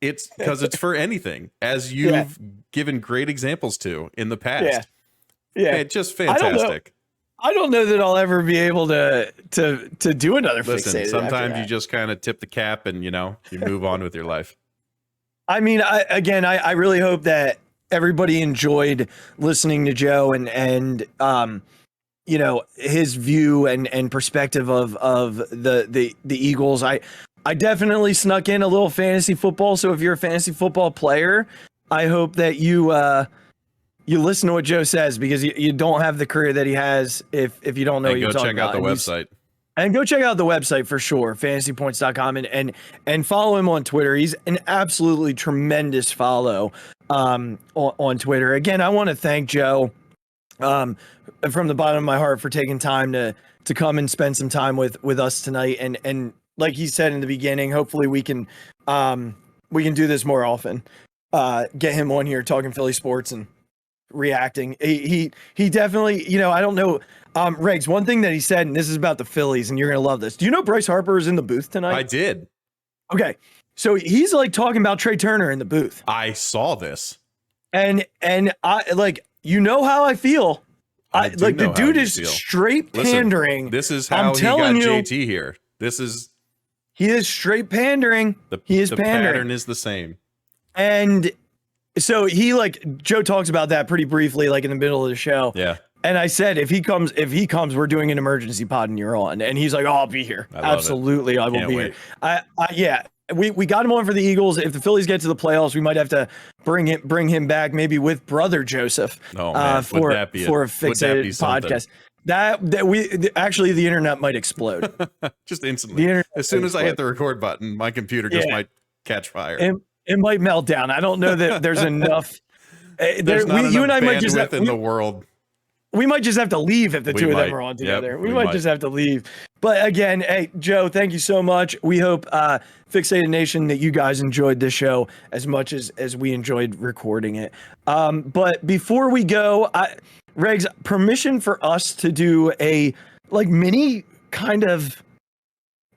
It's because it's for anything, as you've given great examples to in the past. Yeah. It's just fantastic. I don't know that I'll ever be able to do another Listen, Phixated. sometimes you just kind of tip the cap and, you move on with your life. I mean, I really hope that everybody enjoyed listening to Joe and his view and perspective of the Eagles. I definitely snuck in a little fantasy football. So if you're a fantasy football player, I hope that you listen to what Joe says, because you don't have the career that he has if you don't know what you're talking about. Go check out the website. And go check out the website for sure, fantasypoints.com, and follow him on Twitter. He's an absolutely tremendous follow on Twitter. Again, I want to thank Joe from the bottom of my heart for taking time to come and spend some time with us tonight. And like he said in the beginning, hopefully we can do this more often. Get him on here talking Philly sports and reacting. He definitely, I don't know. Regz, one thing that he said, and this is about the Phillies, and you're going to love this. Do you know Bryce Harper is in the booth tonight? I did. Okay. So he's like talking about Trey Turner in the booth. I saw this. And I how I feel. The dude is straight pandering. Listen, this is how he got JT here. He is straight pandering. He is pandering. The pattern is the same. And so Joe talks about that pretty briefly, like in the middle of the show. Yeah. And I said, if he comes, we're doing an emergency pod and you're on. And he's like, oh, I'll be here. Absolutely. I will be here. We got him on for the Eagles. If the Phillies get to the playoffs, we might have to bring him back, maybe with brother Joseph, for a Phixated podcast. The internet might explode. Just instantly. As soon as I hit the record button, my computer just might catch fire. It might melt down. I don't know that there's enough. There's not enough you and I might just in the world. We might just have to leave if the two of them are on together. Yep, we might just have to leave. But again, hey, Joe, thank you so much. We hope, Phixated Nation, that you guys enjoyed this show as much as we enjoyed recording it. But before we go, Regz, permission for us to do a mini kind of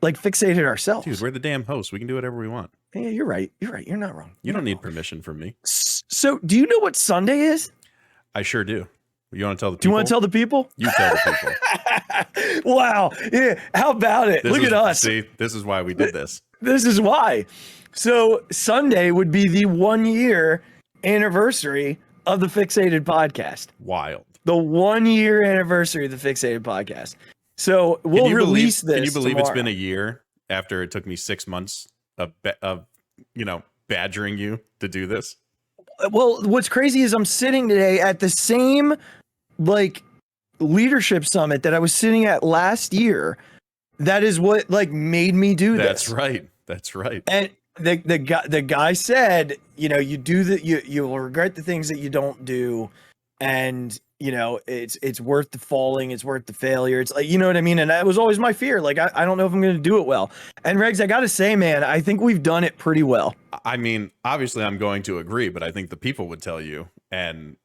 Phixated ourselves. Dude, we're the damn host. We can do whatever we want. Yeah, you're right. You're not wrong. You don't need permission from me. So do you know what Sunday is? I sure do. You want to tell the people? Do you want to tell the people? You tell the people. Wow. Yeah. How about it? Look at us. See, this is why we did this. This is why. So Sunday would be the 1 year anniversary of the Phixated podcast. Wild. The 1 year anniversary of the Phixated podcast. So we'll release this. Can you believe tomorrow. It's been a year after it took me 6 months of badgering you to do this? Well, what's crazy is I'm sitting today at the same leadership summit that I was sitting at last year. That is what made me do this. That's right. And the guy said, you do that, you will regret the things that you don't do, and it's worth the falling, it's worth the failure. It's you know what I mean? And that was always my fear. I don't know if I'm going to do it well. And Regz, I got to say, man, I think we've done it pretty well. I mean, obviously I'm going to agree, but I think the people would tell you and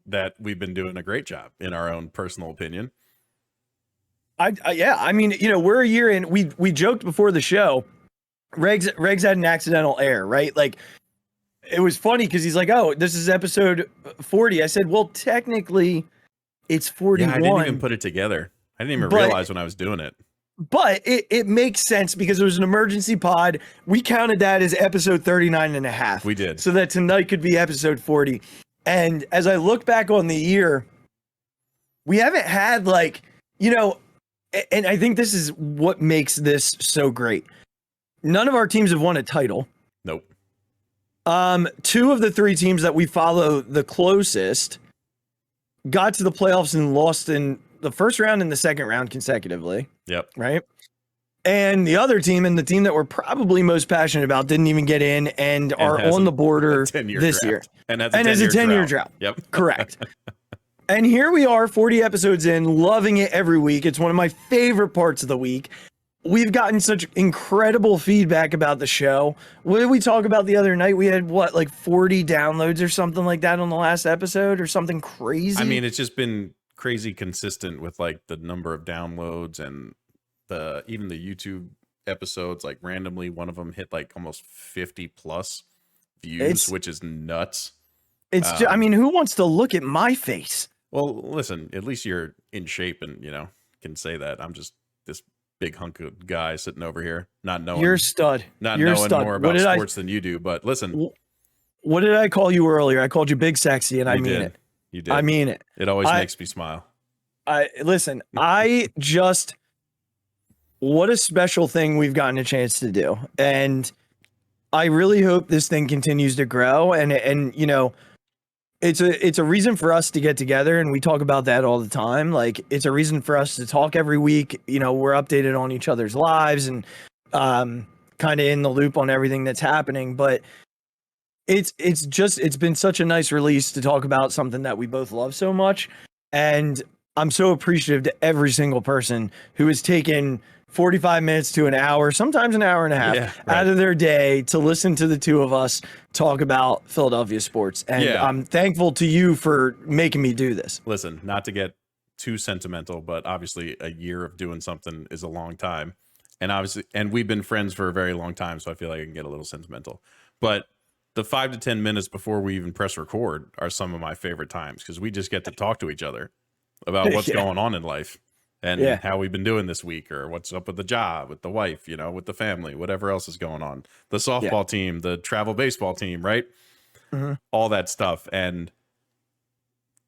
that we've been doing a great job in our own personal opinion. I mean, we're a year in. We joked before the show. Regz had an accidental error, right? It was funny because he's like, "Oh, this is episode 40." I said, "Well, technically, it's 41." Yeah, I didn't even put it together. I didn't even realize when I was doing it. But it makes sense because it was an emergency pod. We counted that as episode 39 and a half. We did. So that tonight could be episode 40. And as I look back on the year, we haven't had and I think this is what makes this so great. None of our teams have won a title. Nope. 2 of the 3 teams that we follow the closest got to the playoffs and lost in the first round and the second round consecutively. Yep. Right. And the other team, and the team that we're probably most passionate about, didn't even get in and are on the border this year. And has a 10-year drought. Yep. Correct. And here we are, 40 episodes in, loving it every week. It's one of my favorite parts of the week. We've gotten such incredible feedback about the show. What did we talk about the other night? We had 40 downloads or something like that on the last episode, or something crazy. I mean, it's just been crazy consistent with the number of downloads and even the YouTube episodes, like randomly, one of them hit like almost 50 plus views, It's which is nuts. I mean, who wants to look at my face? Well, listen, at least you're in shape and, can say that. I'm just this big hunk of guy sitting over here, not knowing You're a stud. not You're a knowing stud. more What about did sports than you do. But listen, what did I call you earlier? I called you big sexy, and I you mean did. it. You did. I mean it. It always makes me smile. Listen, what a special thing we've gotten a chance to do. And I really hope this thing continues to grow. And it's a reason for us to get together, and we talk about that all the time. Like, it's a reason for us to talk every week. We're updated on each other's lives and kind of in the loop on everything that's happening. But it's been such a nice release to talk about something that we both love so much. And I'm so appreciative to every single person who has taken 45 minutes to an hour, sometimes an hour and a half out of their day to listen to the two of us talk about Philadelphia sports. And I'm thankful to you for making me do this. Listen, not to get too sentimental, but obviously a year of doing something is a long time. And we've been friends for a very long time, so I feel like I can get a little sentimental. But the 5 to 10 minutes before we even press record are some of my favorite times, because we just get to talk to each other about what's going on in life and how we've been doing this week, or what's up with the job, with the wife, with the family, whatever else is going on, the softball team, the travel baseball team, right? Mm-hmm. All that stuff. And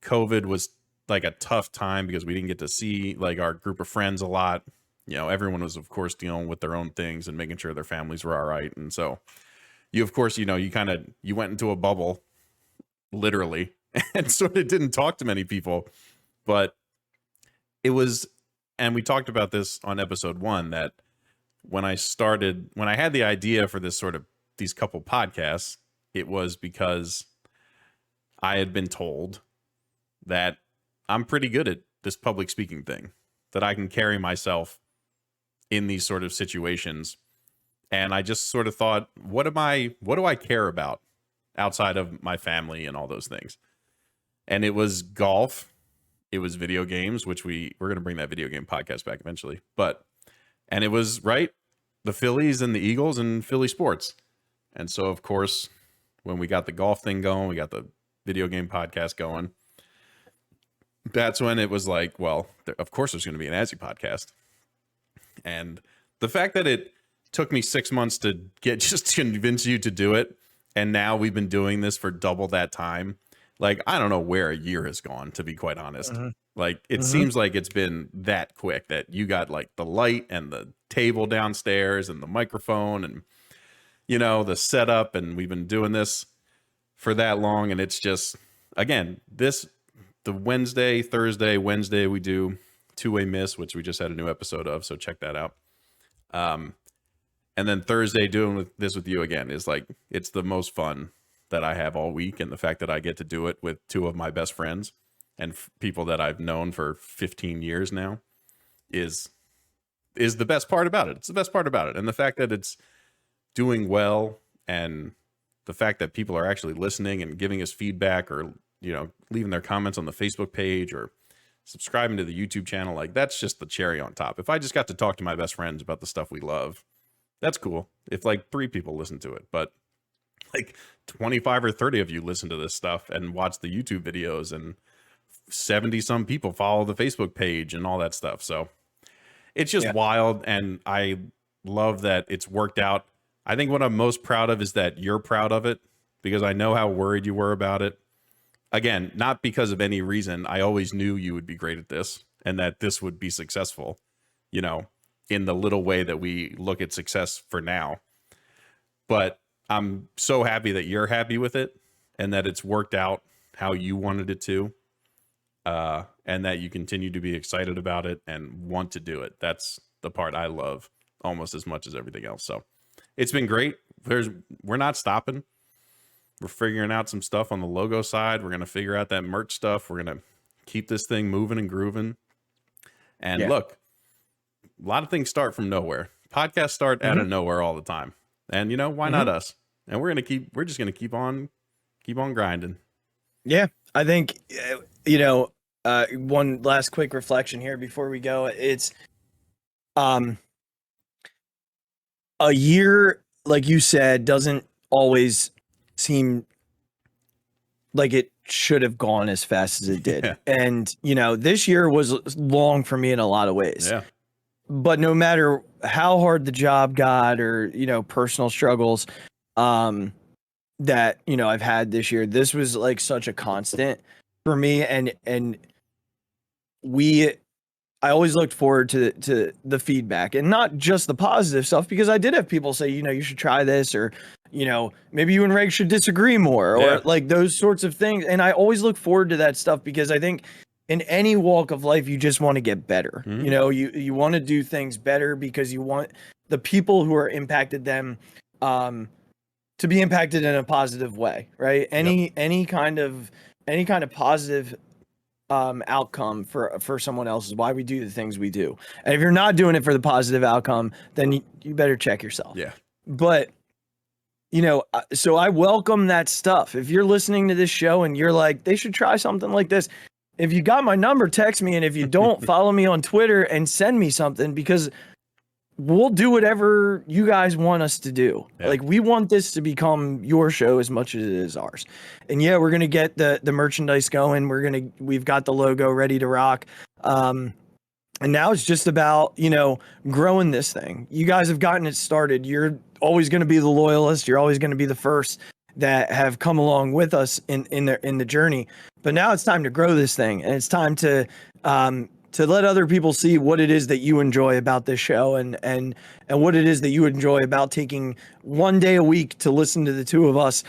COVID was like a tough time because we didn't get to see like our group of friends a lot. Everyone was, of course, dealing with their own things and making sure their families were all right. And so you, of course, you went into a bubble, literally, and sort of didn't talk to many people. But it was, and we talked about this on episode 1, that when I had the idea for these couple podcasts, it was because I had been told that I'm pretty good at this public speaking thing, that I can carry myself in these sort of situations. And I just sort of thought, what do I care about outside of my family and all those things? And it was golf. It was video games, which we're going to bring that video game podcast back eventually. And it was the Phillies and the Eagles and Philly sports. And so, of course, when we got the golf thing going, we got the video game podcast going. That's when it was like, well, of course there's going to be an Azzy podcast. And the fact that it took me 6 months to just convince you to do it, and now we've been doing this for double that time. Like, I don't know where a year has gone, to be quite honest. Mm-hmm. Like, it seems like it's been that quick that you got like the light and the table downstairs and the microphone and, the setup. And we've been doing this for that long. And it's just, again, the Thursday, Wednesday, we do Two-Way Miss, which we just had a new episode of. So check that out. And then Thursday doing this with you again is like, it's the most fun that I have all week. And the fact that I get to do it with two of my best friends and people that I've known for 15 years now is the best part about it. It's the best part about it. And the fact that it's doing well, and the fact that people are actually listening and giving us feedback, or, leaving their comments on the Facebook page or subscribing to the YouTube channel, like, that's just the cherry on top. If I just got to talk to my best friends about the stuff we love, that's cool. If like 3 people listen to it, but like 25 or 30 of you listen to this stuff and watch the YouTube videos, and 70 some people follow the Facebook page and all that stuff. So it's just wild. And I love that it's worked out. I think what I'm most proud of is that you're proud of it, because I know how worried you were about it. Again, not because of any reason. I always knew you would be great at this and that this would be successful, in the little way that we look at success for now. But I'm so happy that you're happy with it, and that it's worked out how you wanted it to, and that you continue to be excited about it and want to do it. That's the part I love almost as much as everything else. So it's been great. We're not stopping. We're figuring out some stuff on the logo side. We're going to figure out that merch stuff. We're going to keep this thing moving and grooving. And look, a lot of things start from nowhere. Podcasts start out of nowhere all the time. And why not us? And we're just going to keep on grinding. Yeah. I think, one last quick reflection here before we go. It's, a year, like you said, doesn't always seem like it should have gone as fast as it did. Yeah. And, you know, this year was long for me in a lot of ways. Yeah. But no matter how hard the job got or, you know, personal struggles that, you know, I've had this year, this was like such a constant for me. And I always looked forward to the feedback, and not just the positive stuff, because I did have people say, you know, you should try this, or, you know, maybe you and Reg should disagree more, or like those sorts of things. And I always look forward to that stuff, because I think in any walk of life, you just want to get better. You know, you want to do things better because you want the people who are impacted them to be impacted in a positive way, right? Any kind of positive outcome for someone else is why we do the things we do. And if you're not doing it for the positive outcome, then you better check yourself. Yeah. But, you know, so I welcome that stuff. If you're listening to this show and you're like, they should try something like this, if you got my number, text me. And if you don't, follow me on Twitter and send me something, because we'll do whatever you guys want us to do. Yeah. Like, we want this to become your show as much as it is ours. And yeah, we're going to get the merchandise going. We've got the logo ready to rock. And now it's just about, you know, growing this thing. You guys have gotten it started. You're always going to be the loyalist. You're always going to be the first that have come along with us in the journey. But now it's time to grow this thing, and it's time to let other people see what it is that you enjoy about this show, and what it is that you enjoy about taking one day a week to listen to the two of us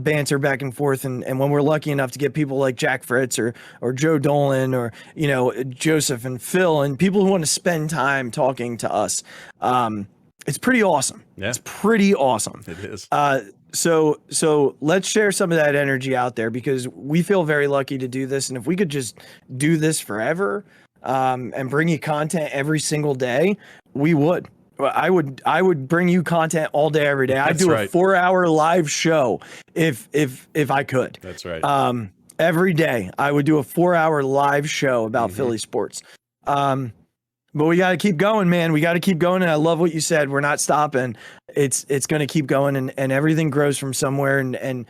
banter back and forth. And when we're lucky enough to get people like Jack Fritz or Joe Dolan, or, you know, Joseph and Phil, and people who want to spend time talking to us, it's pretty awesome. Yeah. It's pretty awesome. It is. So let's share some of that energy out there, because we feel very lucky to do this. And if we could just do this forever, and bring you content every single day, we would. I would bring you content all day, every day. I'd do a 4-hour live show if I could. That's right. Every day I would do a 4-hour live show about Philly sports. But we got to keep going, man. We got to keep going. And I love what you said. We're not stopping. It's going to keep going, and everything grows from somewhere. And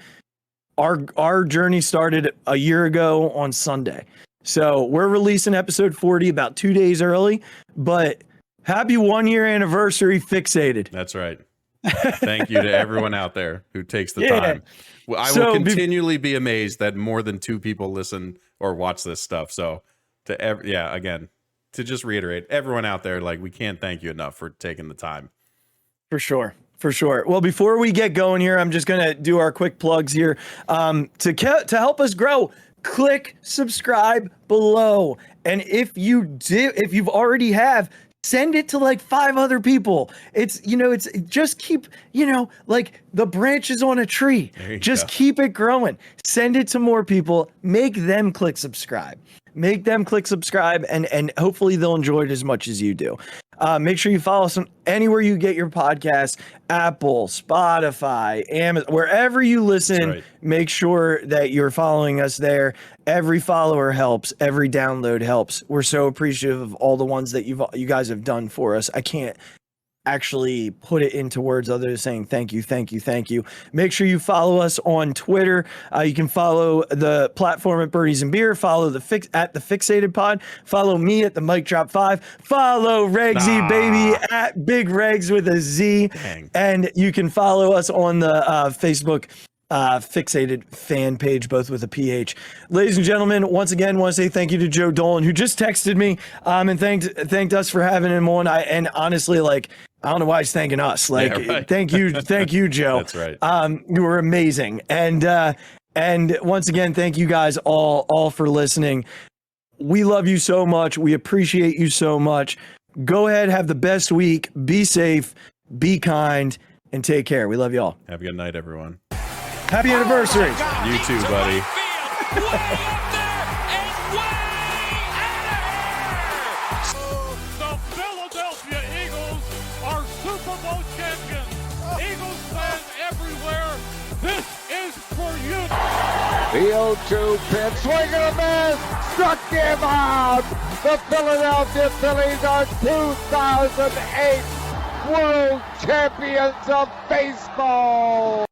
our journey started a year ago on Sunday. So we're releasing episode 40 about 2 days early, but happy 1-year anniversary, Phixated. That's right. Thank you to everyone out there who takes the time. Well, I will continually be amazed that more than 2 people listen or watch this stuff. So again, to just reiterate, everyone out there, like, we can't thank you enough for taking the time. For sure. Well, before we get going here, I'm just going to do our quick plugs here. To help us grow, click subscribe below. And if you've already have, send it to like 5 other people. It's just keep, like the branches on a tree. Just keep it growing. Send it to more people. Make them click subscribe. And hopefully they'll enjoy it as much as you do. Make sure you follow us on anywhere you get your podcasts, Apple, Spotify, Amazon, wherever you listen. Right. Make sure that you're following us there. Every follower helps. Every download helps. We're so appreciative of all the ones that you guys have done for us. I can't actually put it into words other than saying thank you. Make sure you follow us on Twitter. You can follow the platform at Birdies and Beer. Follow the Phixated Pod. Follow me at the Mic Drop 5. Follow Regzy baby at Big Regs with a Z. Dang. And you can follow us on the Facebook Phixated fan page, both with a PH. Ladies and gentlemen, once again, want to say thank you to Joe Dolan, who just texted me and thanked us for having him on. And honestly, like, I don't know why he's thanking us. Like, thank you, Joe. That's right. You were amazing. And once again, thank you guys all for listening. We love you so much. We appreciate you so much. Go ahead, have the best week. Be safe, be kind, and take care. We love you all. Have a good night, everyone. Happy anniversary. You too, buddy. The Philadelphia Eagles are Super Bowl champions. Eagles fans everywhere, this is for you. The 0-2 pitch, swing and a miss, struck him out. The Philadelphia Phillies are 2008 world champions of baseball.